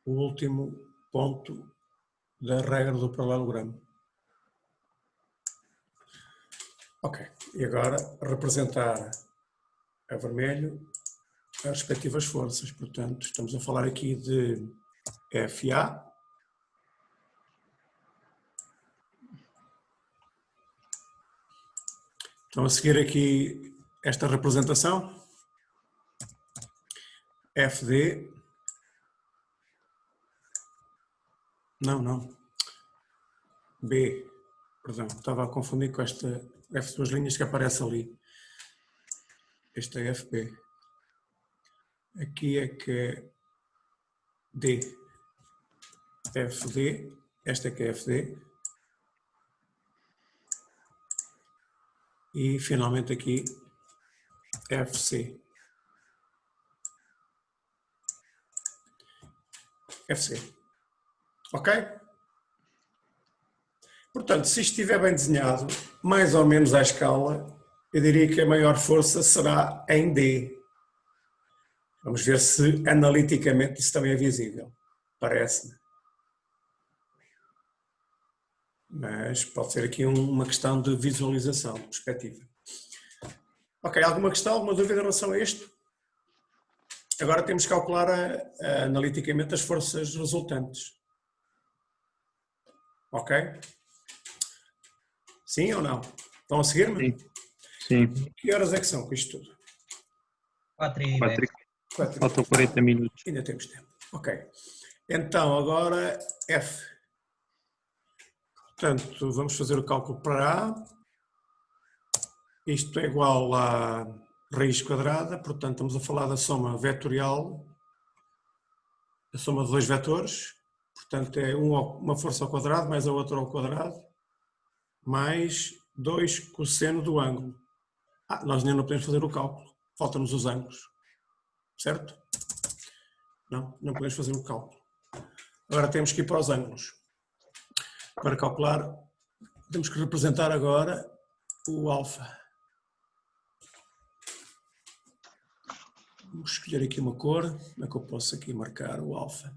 o último ponto da regra do paralelogramo. Ok, e agora representar a vermelho as respectivas forças. Portanto, estamos a falar aqui de FA. Estão a seguir aqui esta representação, FD, não, B, perdão, estava a confundir com esta F duas linhas que aparece ali, esta é FB, aqui é que é D, FD, esta é que é FD, e finalmente aqui FC. FC. Ok? Portanto, se estiver bem desenhado, mais ou menos à escala, eu diria que a maior força será em D. Vamos ver se analiticamente isso também é visível. Parece-me. Mas pode ser aqui uma questão de visualização, de perspectiva. Ok, alguma questão, alguma dúvida em relação a isto? Agora temos que calcular analiticamente as forças resultantes. Ok? Sim ou não? Estão a seguir-me? Sim. Que horas é que são com isto tudo? 4h10. Faltam 40 minutos. Ainda temos tempo. Ok. Então, agora F. Portanto, vamos fazer o cálculo para A. Isto é igual a raiz quadrada, portanto estamos a falar da soma vetorial, a soma de dois vetores, portanto é uma força ao quadrado mais a outra ao quadrado, mais 2 cosseno do ângulo. Nós ainda não podemos fazer o cálculo, faltam-nos os ângulos, certo? Não podemos fazer o cálculo. Agora temos que ir para os ângulos. Para calcular, temos que representar agora o alfa. Vamos escolher aqui uma cor, como é que eu posso aqui marcar o alfa?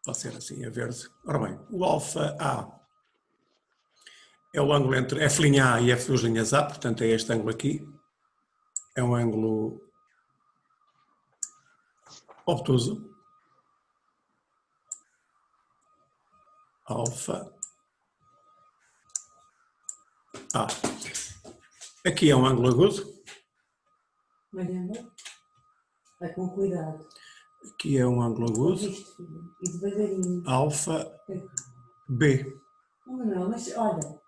Pode ser assim, a verde. Ora bem, o alfa A é o ângulo entre F'A e F duas linhas A, portanto é este ângulo aqui. É um ângulo obtuso. Alfa A. Aqui é um ângulo agudo. Mariana, vai com cuidado. Aqui é um ângulo agudo. E devagarinho. Alfa B. Não, mas olha,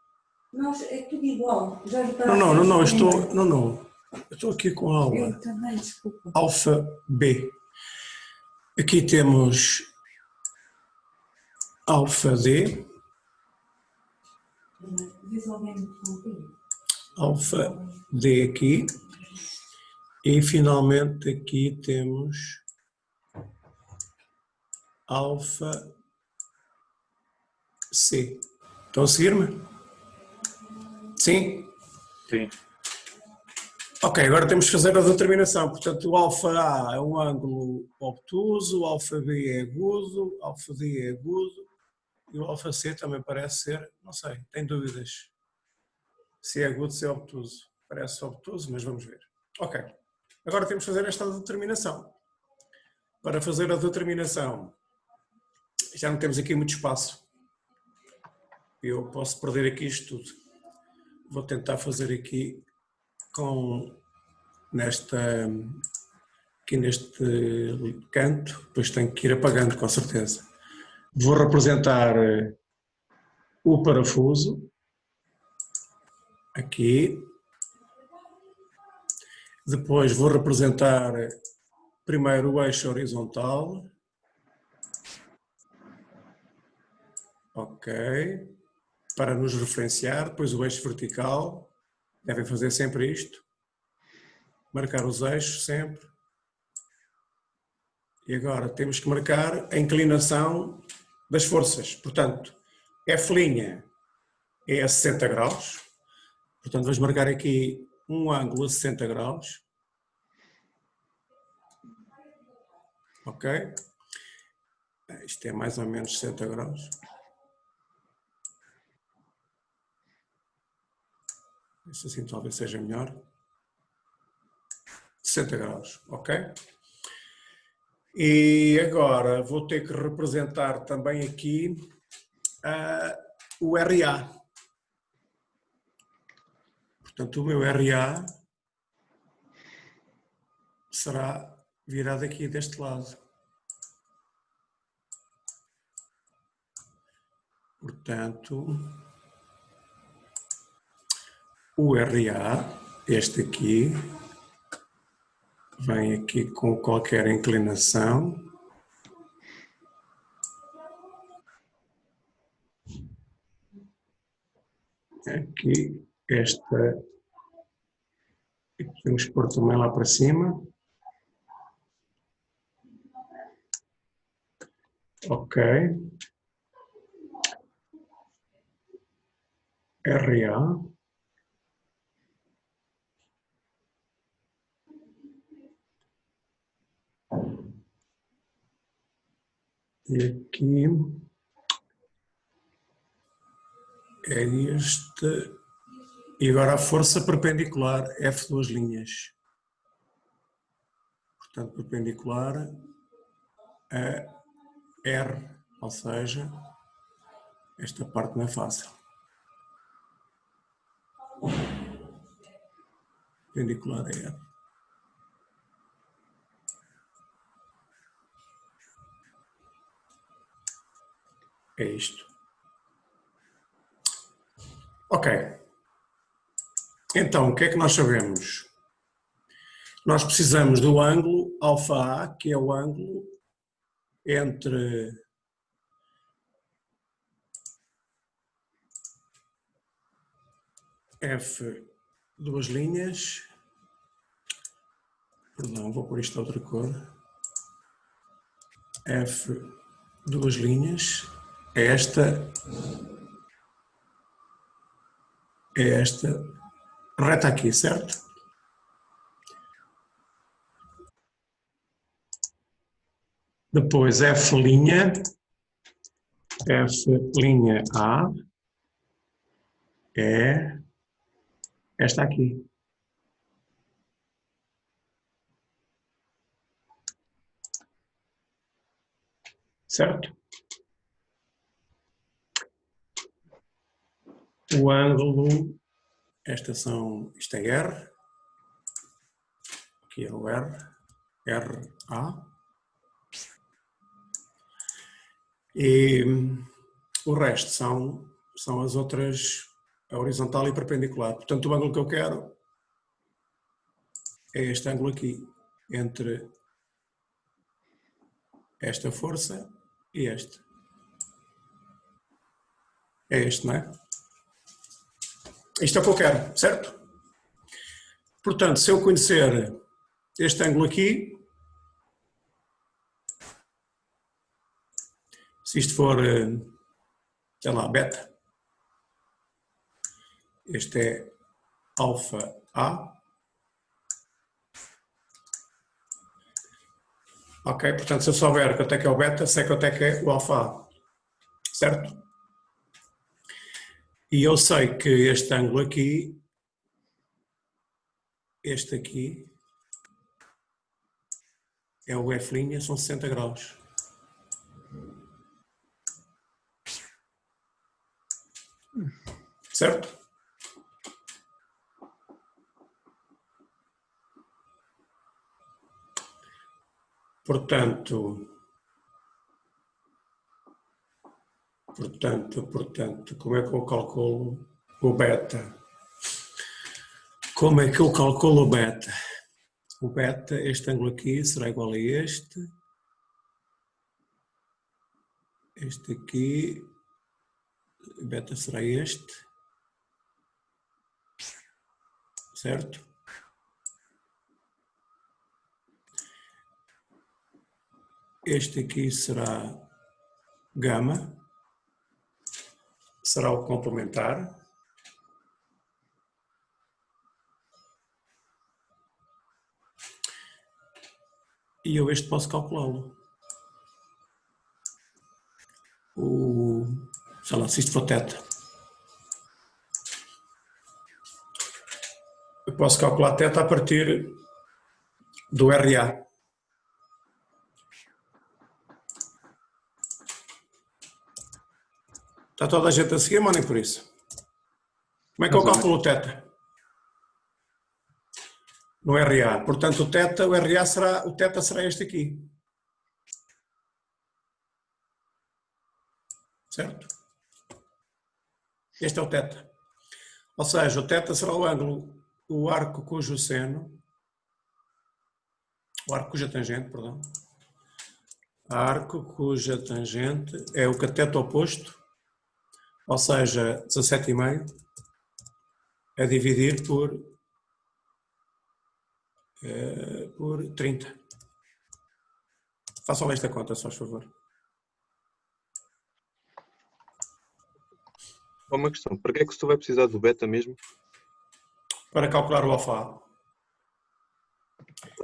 nós é tudo igual. Já Não, estou. Não. Eu estou aqui com a aula Eu também, desculpa. alfa B. Aqui temos alfa D, Vês alguém me interromper? alfa D aqui, e finalmente aqui temos alfa C. Estão a seguir-me? Sim? Sim. Ok, agora temos que fazer a determinação. Portanto, o alfa A é um ângulo obtuso, o alfa B é agudo, o alfa D é agudo e o alfa C também parece ser, não sei, tenho dúvidas se é agudo ou se é obtuso. Parece obtuso, mas vamos ver. Ok, agora temos que fazer esta determinação. Para fazer a determinação, já não temos aqui muito espaço. Eu posso perder aqui isto tudo. Vou tentar fazer aqui aqui neste canto, depois tenho que ir apagando com certeza. Vou representar o parafuso, aqui. Depois vou representar primeiro o eixo horizontal. Ok. Para nos referenciar, depois o eixo vertical. Devem fazer sempre isto. Marcar os eixos sempre. E agora temos que marcar a inclinação das forças. Portanto, F' é a 60 graus. Portanto, vamos marcar aqui um ângulo a 60 graus. Ok? Isto é mais ou menos 60 graus. Isso assim talvez seja melhor. 60 graus, ok? E agora vou ter que representar também aqui o RA. Portanto, o meu RA será virado aqui deste lado. Portanto, o RA, este aqui, vem aqui com qualquer inclinação. Aqui, esta, e podemos pôr também lá para cima. Ok. RA. E aqui é este. E agora a força perpendicular, F duas linhas. Portanto, perpendicular a R, ou seja, esta parte não é fácil. Perpendicular a R. É isto. Ok. Então, o que é que nós sabemos? Nós precisamos do ângulo alfa A, que é o ângulo entre F duas linhas. Perdão, vou pôr isto a outra cor. F duas linhas. É esta reta aqui, certo? Depois F' A é esta aqui. Certo? O ângulo, isto é R, aqui é o R, RA, e o resto são as outras, a horizontal e perpendicular. Portanto, o ângulo que eu quero é este ângulo aqui, entre esta força e este. É este, não é? Isto é o que eu quero, certo? Portanto, se eu conhecer este ângulo aqui, se isto for, sei lá, beta, este é alfa A. Ok, portanto, se eu souber quanto é que é o beta, sei quanto é que é o alfa A, certo? E eu sei que este ângulo aqui, este aqui, é o F', são 60 graus. Certo? Portanto, como é que eu calculo o beta? Como é que eu calculo o beta? O beta, este ângulo aqui, será igual a este. Este aqui, o beta será este. Certo? Este aqui será gama. Será o complementar. E eu este posso calculá-lo. Sei lá, se isto for θ. Eu posso calcular θ a partir do RA. Está toda a gente a seguir, mas nem por isso. Como é que eu calculo o θ? No RA. Portanto, o θ será este aqui. Certo? Este é o θ. Ou seja, o θ será o ângulo, o arco cujo seno, o arco cuja tangente, perdão. Arco cuja tangente é o cateto oposto, ou seja, 17,5 a dividir por 30. Façam esta conta, só por favor. Uma questão, para que é que tu vai precisar do beta mesmo? Para calcular o alfa A.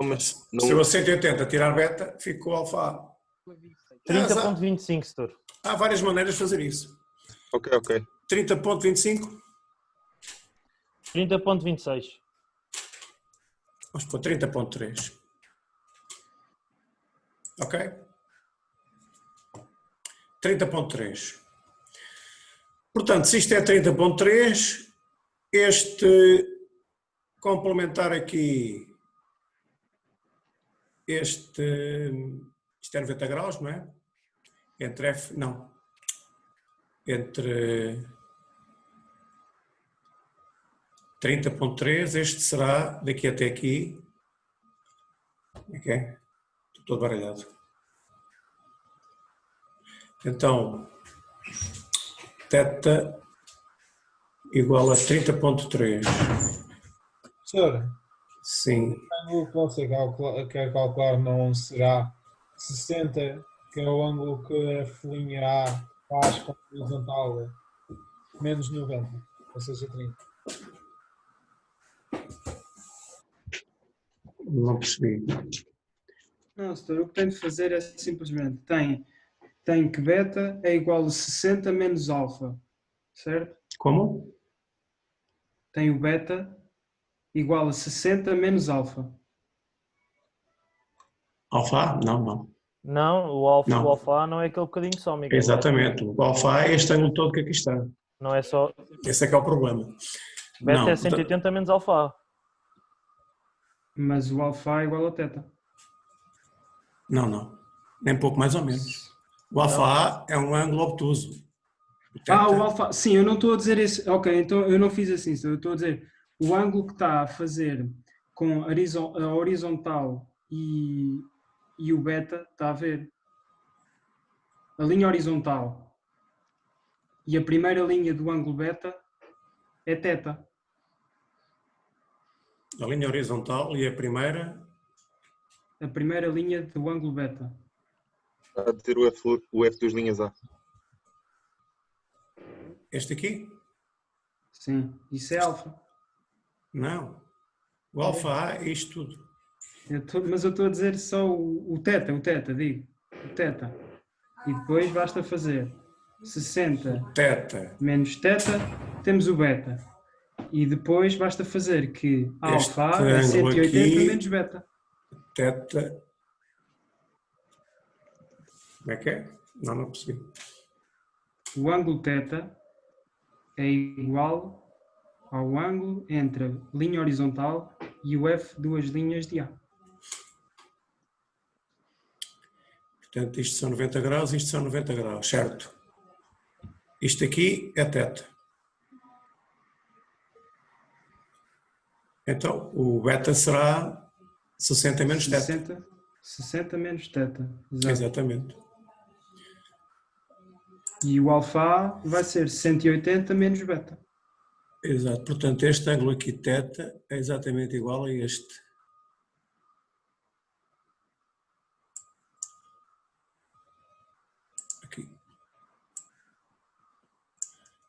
Mas não... Se eu a 180 tirar beta, fico com o alfa A. 30.25, setor. Há várias maneiras de fazer isso. Ok. 30.25? 30.26. Vamos pôr 30.3. Ok? 30.3. Portanto, se isto é 30.3, este complementar aqui, isto é 90 graus, não é? Entre entre 30.3, este será daqui até aqui. Ok? Estou todo baralhado. Então, θ igual a 30.3. Senhor, sim. O ângulo que você quer calcular não será 60, que é o ângulo que a folhinha A faz com a horizontal, menos 90, ou seja, 30. Não percebi. Não, setor, o que tem de fazer é simplesmente, tem que beta é igual a 60 menos alfa, certo? Como? Tem o beta igual a 60 menos alfa. Alfa? Não. Não, o alfa não é aquele bocadinho só, Miguel. Exatamente. O alfa é este ângulo todo que aqui está. Não é só... Esse é que é o problema. Beta Não, é 180 menos alfa. Mas o alfa é igual a θ. Não. Nem pouco mais ou menos. O alfa A é um ângulo obtuso. O alfa... Sim, eu não estou a dizer isso. Ok, então eu não fiz assim. Eu estou a dizer o ângulo que está a fazer com a horizontal e o beta, está a ver? A linha horizontal e a primeira linha do ângulo beta é θ. A linha horizontal e a primeira linha do ângulo beta. Está a dizer o F dos linhas A. Este aqui? Sim, isso é alfa. Não. O alfa A é isto tudo. Mas eu estou a dizer só o θ, digo. O θ. E depois basta fazer 60 θ menos θ, temos o beta. E depois basta fazer que alfa A é 180 aqui, menos beta. θ. Como é que é? Não percebi. O ângulo θ é igual ao ângulo entre a linha horizontal e o F duas linhas de A. Portanto, isto são 90 graus, isto são 90 graus, certo? Isto aqui é θ. Então, o beta será 60 menos θ. 60 menos θ. Exato. Exatamente. E o alfa A vai ser 180 menos beta. Exato. Portanto, este ângulo aqui, θ, é exatamente igual a este. Aqui.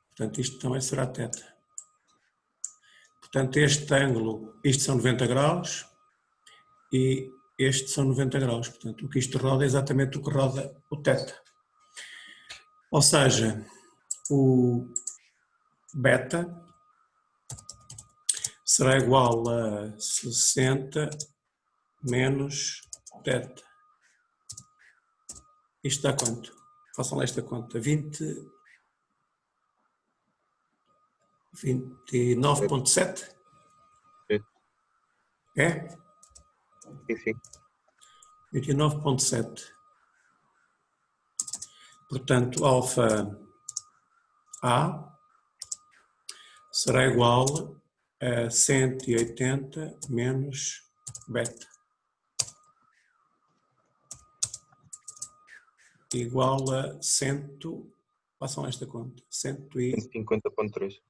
Portanto, isto também será θ. Portanto, este ângulo, isto são 90 graus e este são 90 graus. Portanto, o que isto roda é exatamente o que roda o θ. Ou seja, o beta será igual a 60 menos θ. Isto dá quanto? Façam lá esta conta. 29,7? É? Sim, sim. 29,7. Portanto, alfa A será igual a 180 menos beta. Igual a 100, passam esta conta, 150,3.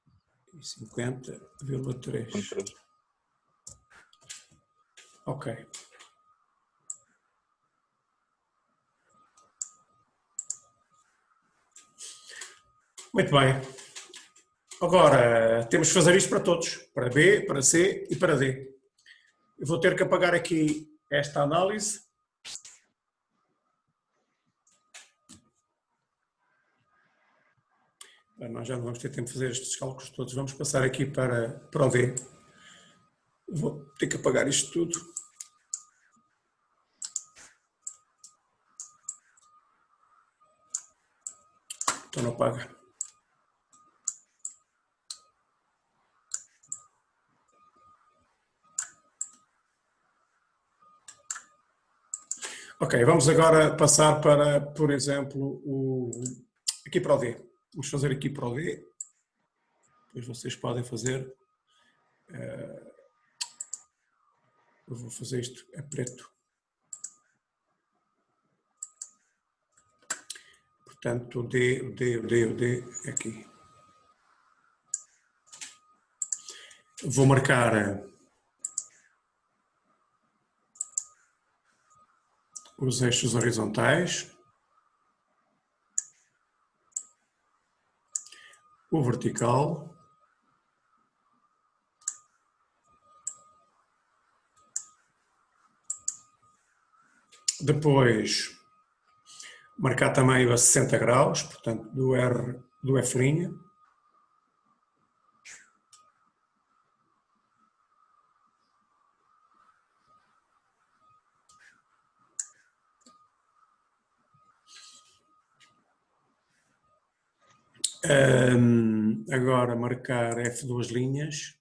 150,3. Ok. Muito bem. Agora, temos que fazer isto para todos. Para B, para C e para D. Eu vou ter que apagar aqui esta análise. Nós já não vamos ter tempo de fazer estes cálculos todos. Vamos passar aqui para o D. Vou ter que apagar isto tudo. Então não apaga. Ok, vamos agora passar para, por exemplo, aqui para o D. Vamos fazer aqui para o D. Depois vocês podem fazer. Eu vou fazer isto a preto. Portanto, o D aqui. Vou marcar os eixos horizontais, o vertical, depois marcar também a 60 graus, portanto do F'. Agora marcar F2',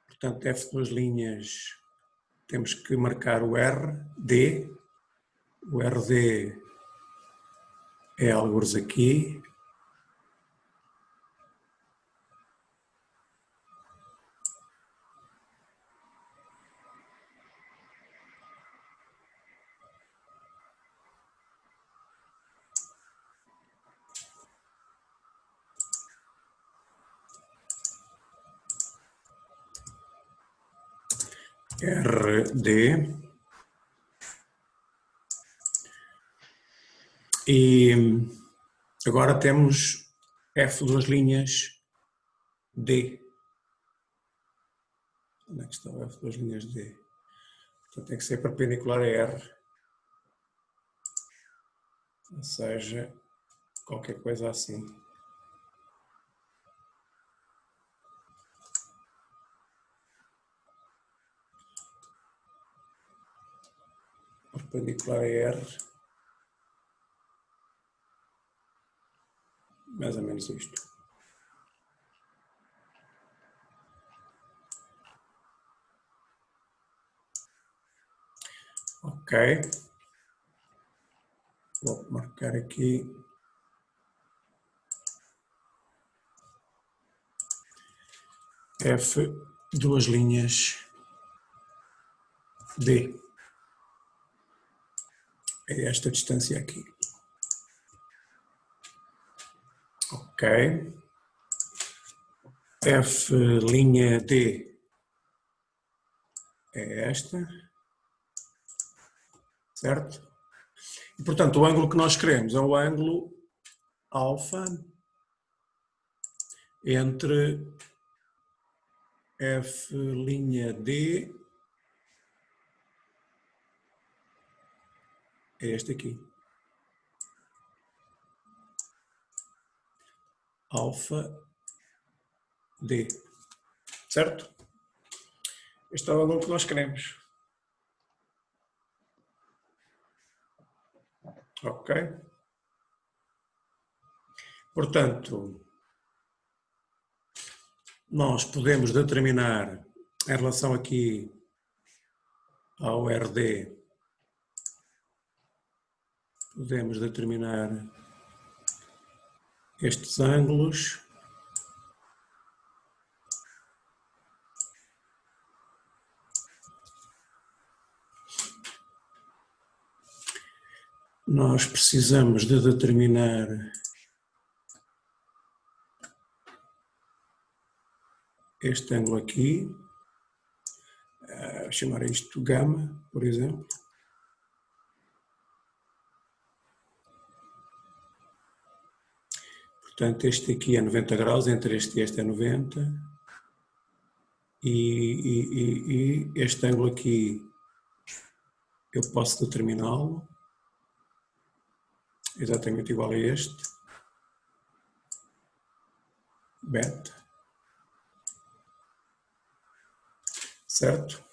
portanto F2', temos que marcar o RD, o RD é algures aqui, RD. E agora temos F duas linhas D. Onde é que está o F duas linhas D? Portanto, tem que ser perpendicular a R. Ou seja, qualquer coisa assim. Perpendicular a R. Mais ou menos isto. Ok. Vou marcar aqui. F, duas linhas D. É esta distância aqui. Ok. F, linha D. É esta. Certo? E, portanto, o ângulo que nós queremos é o ângulo alfa entre F' D, é este aqui. Alfa D. Certo? Este é o ângulo que nós queremos. Ok? Portanto, nós podemos determinar, em relação aqui ao RD, podemos determinar estes ângulos. Nós precisamos de determinar este ângulo aqui, chamar isto gama, por exemplo. Portanto, este aqui é 90 graus, entre este e este é 90. E este ângulo aqui eu posso determiná-lo exatamente igual a este. Beta. Certo?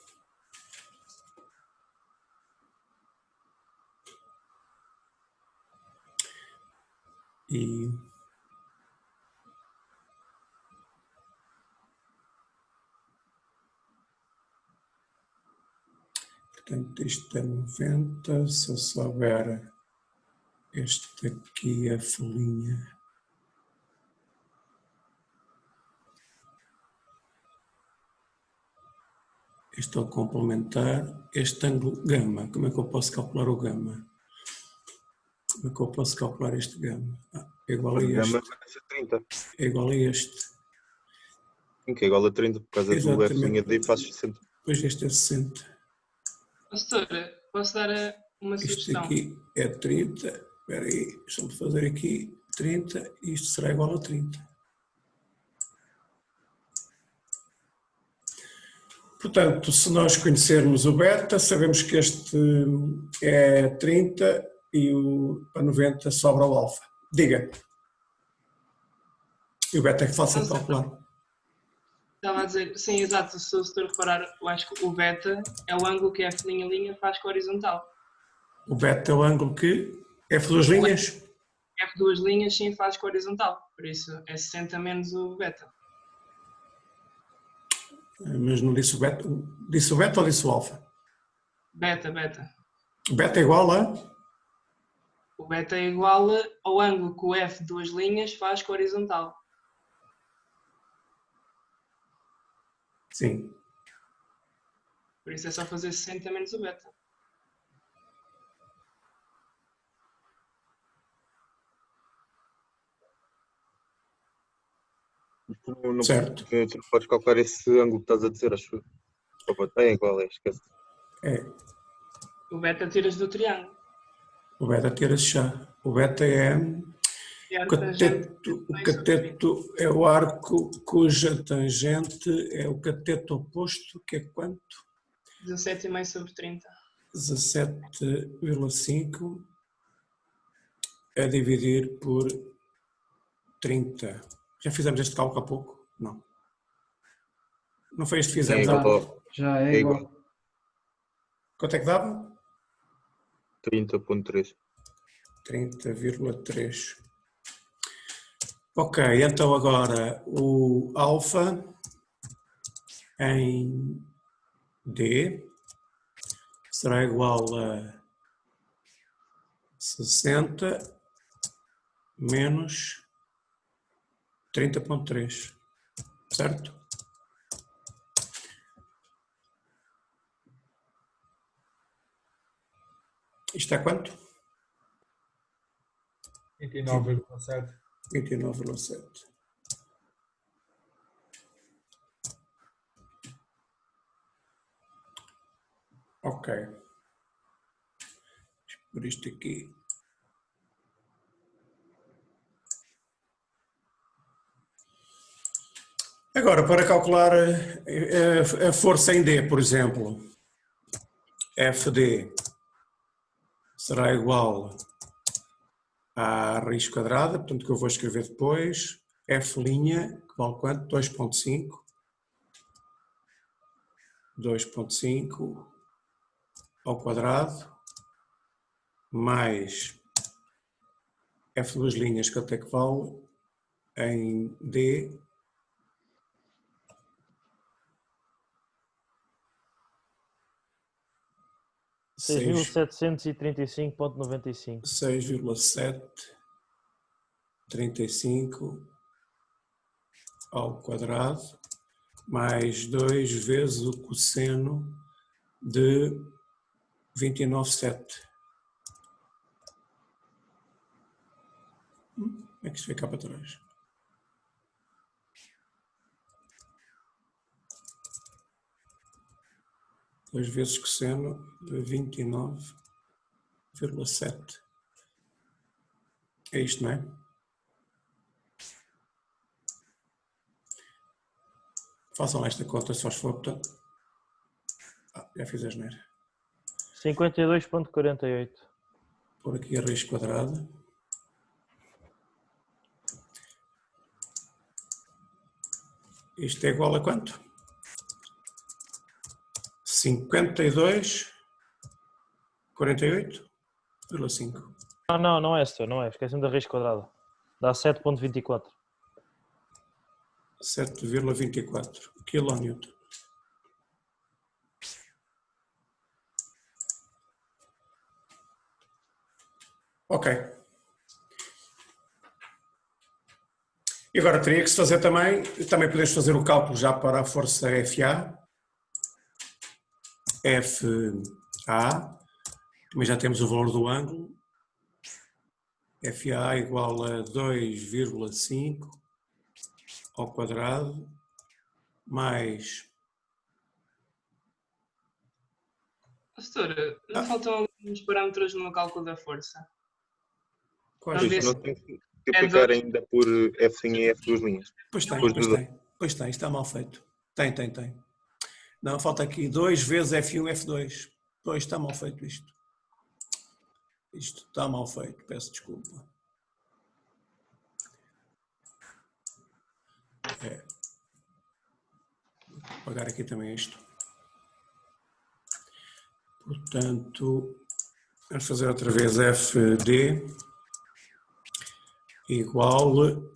E portanto, isto é 90, se eu souber este aqui é a folhinha. Este é o complementar, este ângulo gama, como é que eu posso calcular o gama? Como é que eu posso calcular este gama? É igual a este. Gama vai ser 30. É igual a este. Sim, que é igual a 30, por causa do F' D faz 60. Pois este é 60. Pastora, posso dar uma sugestão? Isto aqui é 30, espera aí, deixa-me fazer aqui 30, e isto será igual a 30. Portanto, se nós conhecermos o beta, sabemos que este é 30 e para 90 sobra o alfa. Diga. E o beta é fácil de calcular. Estava a dizer, sim, exato, se o setor reparar, eu acho que o beta é o ângulo que F' faz com a horizontal. O beta é o ângulo que F duas linhas? F duas linhas sim faz com a horizontal, por isso é 60 menos o beta. Mas não disse o beta. Disse o beta ou disse o alfa? Beta, beta. O beta é igual a? O beta é igual ao ângulo que o F duas linhas faz com a horizontal. Sim. Por isso é só fazer 60 menos o beta. Certo. Tu não podes calcular esse ângulo que estás a dizer, acho eu. Opa, é igual, esquece. É. O beta tiras do triângulo. O beta tira-se já. O beta é... O cateto é o arco cuja tangente é o cateto oposto, que é quanto? 17,5 sobre 30. 17,5 a dividir por 30. Já fizemos este cálculo há pouco? Não. Não foi este que fizemos há pouco? Já é igual. Quanto é que dava? 30,3. 30,3. Ok, então agora o alfa em D será igual a 60 menos 30,3, certo? Isto é quanto? 29,7. 29,7. Ok. Por isto aqui. Agora, para calcular a força em D, por exemplo, FD será igual a raiz quadrada, portanto, que eu vou escrever depois, F', que vale quanto? 2,5. 2,5 ao quadrado, mais F duas linhas, que até que vale, em D, $6.735,95. 6,735 ao quadrado, mais 2 vezes o cosseno de 29,7. Como é que isto fica para trás? Dois vezes cosseno de 29,7. É isto, não é? Façam esta conta, se faz for, portanto. Já fiz a asneira. 52,48. Por aqui a raiz quadrada. Isto é igual a quanto? 52,48,5. Não é esta, não é. Esqueci-me da raiz quadrada. Dá 7,24. 7,24 kN. Ok. E agora teria que se fazer também podemos fazer o cálculo já para a força FA. FA, também já temos o valor do ângulo. FA igual a 2,5 ao quadrado, mais... Pastor, não faltam alguns parâmetros no cálculo da força? Quais? Não tem que multiplicar ainda por F' e F duas linhas. Pois tem, isto está mal feito. Tem. Não, falta aqui 2 vezes F1, F2. Pois, está mal feito isto. Isto está mal feito, peço desculpa. Vou apagar aqui também isto. Portanto, vamos fazer outra vez FD igual...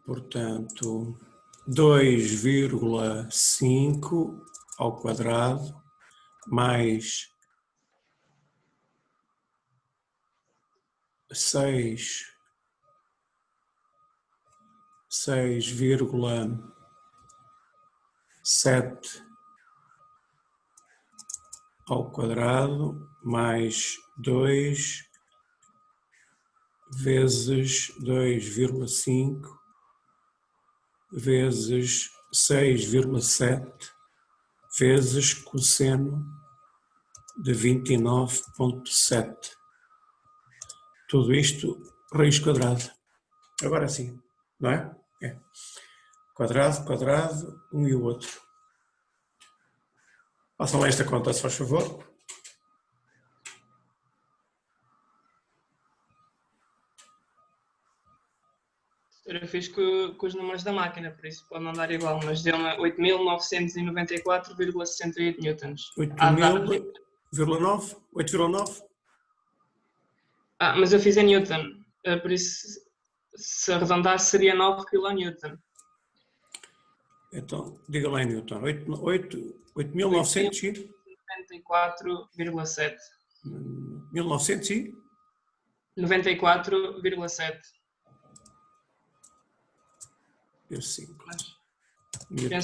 Portanto, 2,5 ao quadrado mais 6,7 ao quadrado mais 2 vezes 2,5 vezes 6,7 vezes cosseno de 29,7. Tudo isto raiz quadrada. Agora sim, não é? É. Quadrado, quadrado, um e o outro. Façam lá esta conta, se faz favor. Eu fiz com os números da máquina, por isso pode não dar igual, mas deu-me 8.994,68 newtons. 8.000,9? 8,9? Mas eu fiz em newton, por isso se arredondar seria 9 kN. Então, diga lá em newton. 8.900 94,7. 1900 e? 94,7. Penso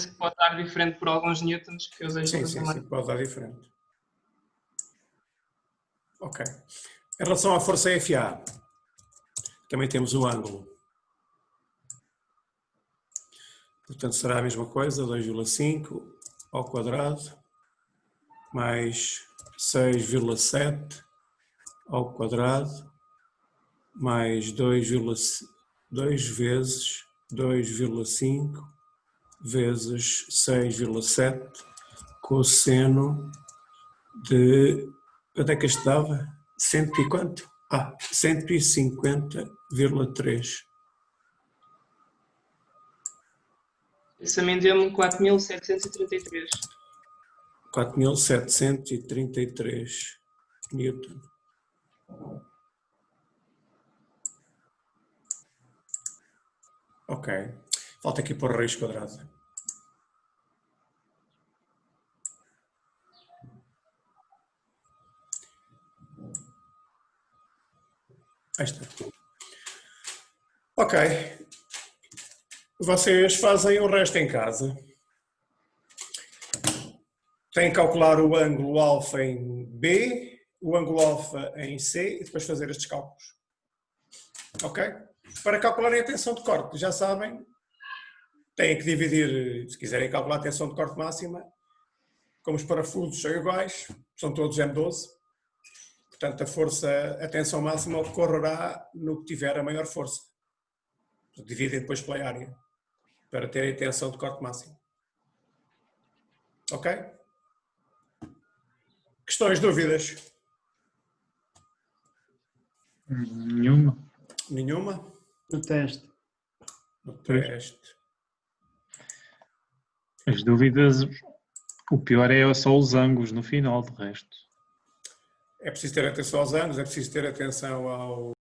que pode estar diferente por alguns newtons que eu usei. Sim, pode dar diferente. Ok. Em relação à força FA, também temos o ângulo. Portanto, será a mesma coisa, 2,5 ao quadrado, mais 6,7 ao quadrado, mais 2 vezes 2,5 vezes 6,7 cosseno de... Quanto é que isto dava? 100 e quanto? 150,3. Isso também deu-me 4.733. 4.733 newton. Ok. Falta aqui pôr raiz quadrada. Aí está. Ok. Vocês fazem o resto em casa. Têm que calcular o ângulo alfa em B, o ângulo alfa em C e depois fazer estes cálculos. Ok? Para calcularem a tensão de corte, já sabem, têm que dividir, se quiserem calcular a tensão de corte máxima, como os parafusos são iguais, são todos M12, portanto a tensão máxima ocorrerá no que tiver a maior força. Dividem depois pela área, para terem tensão de corte máxima. Ok? Questões, dúvidas? Nenhuma. Nenhuma? No teste. No teste. As dúvidas, o pior é só os ângulos no final, de resto. É preciso ter atenção aos ângulos, é preciso ter atenção ao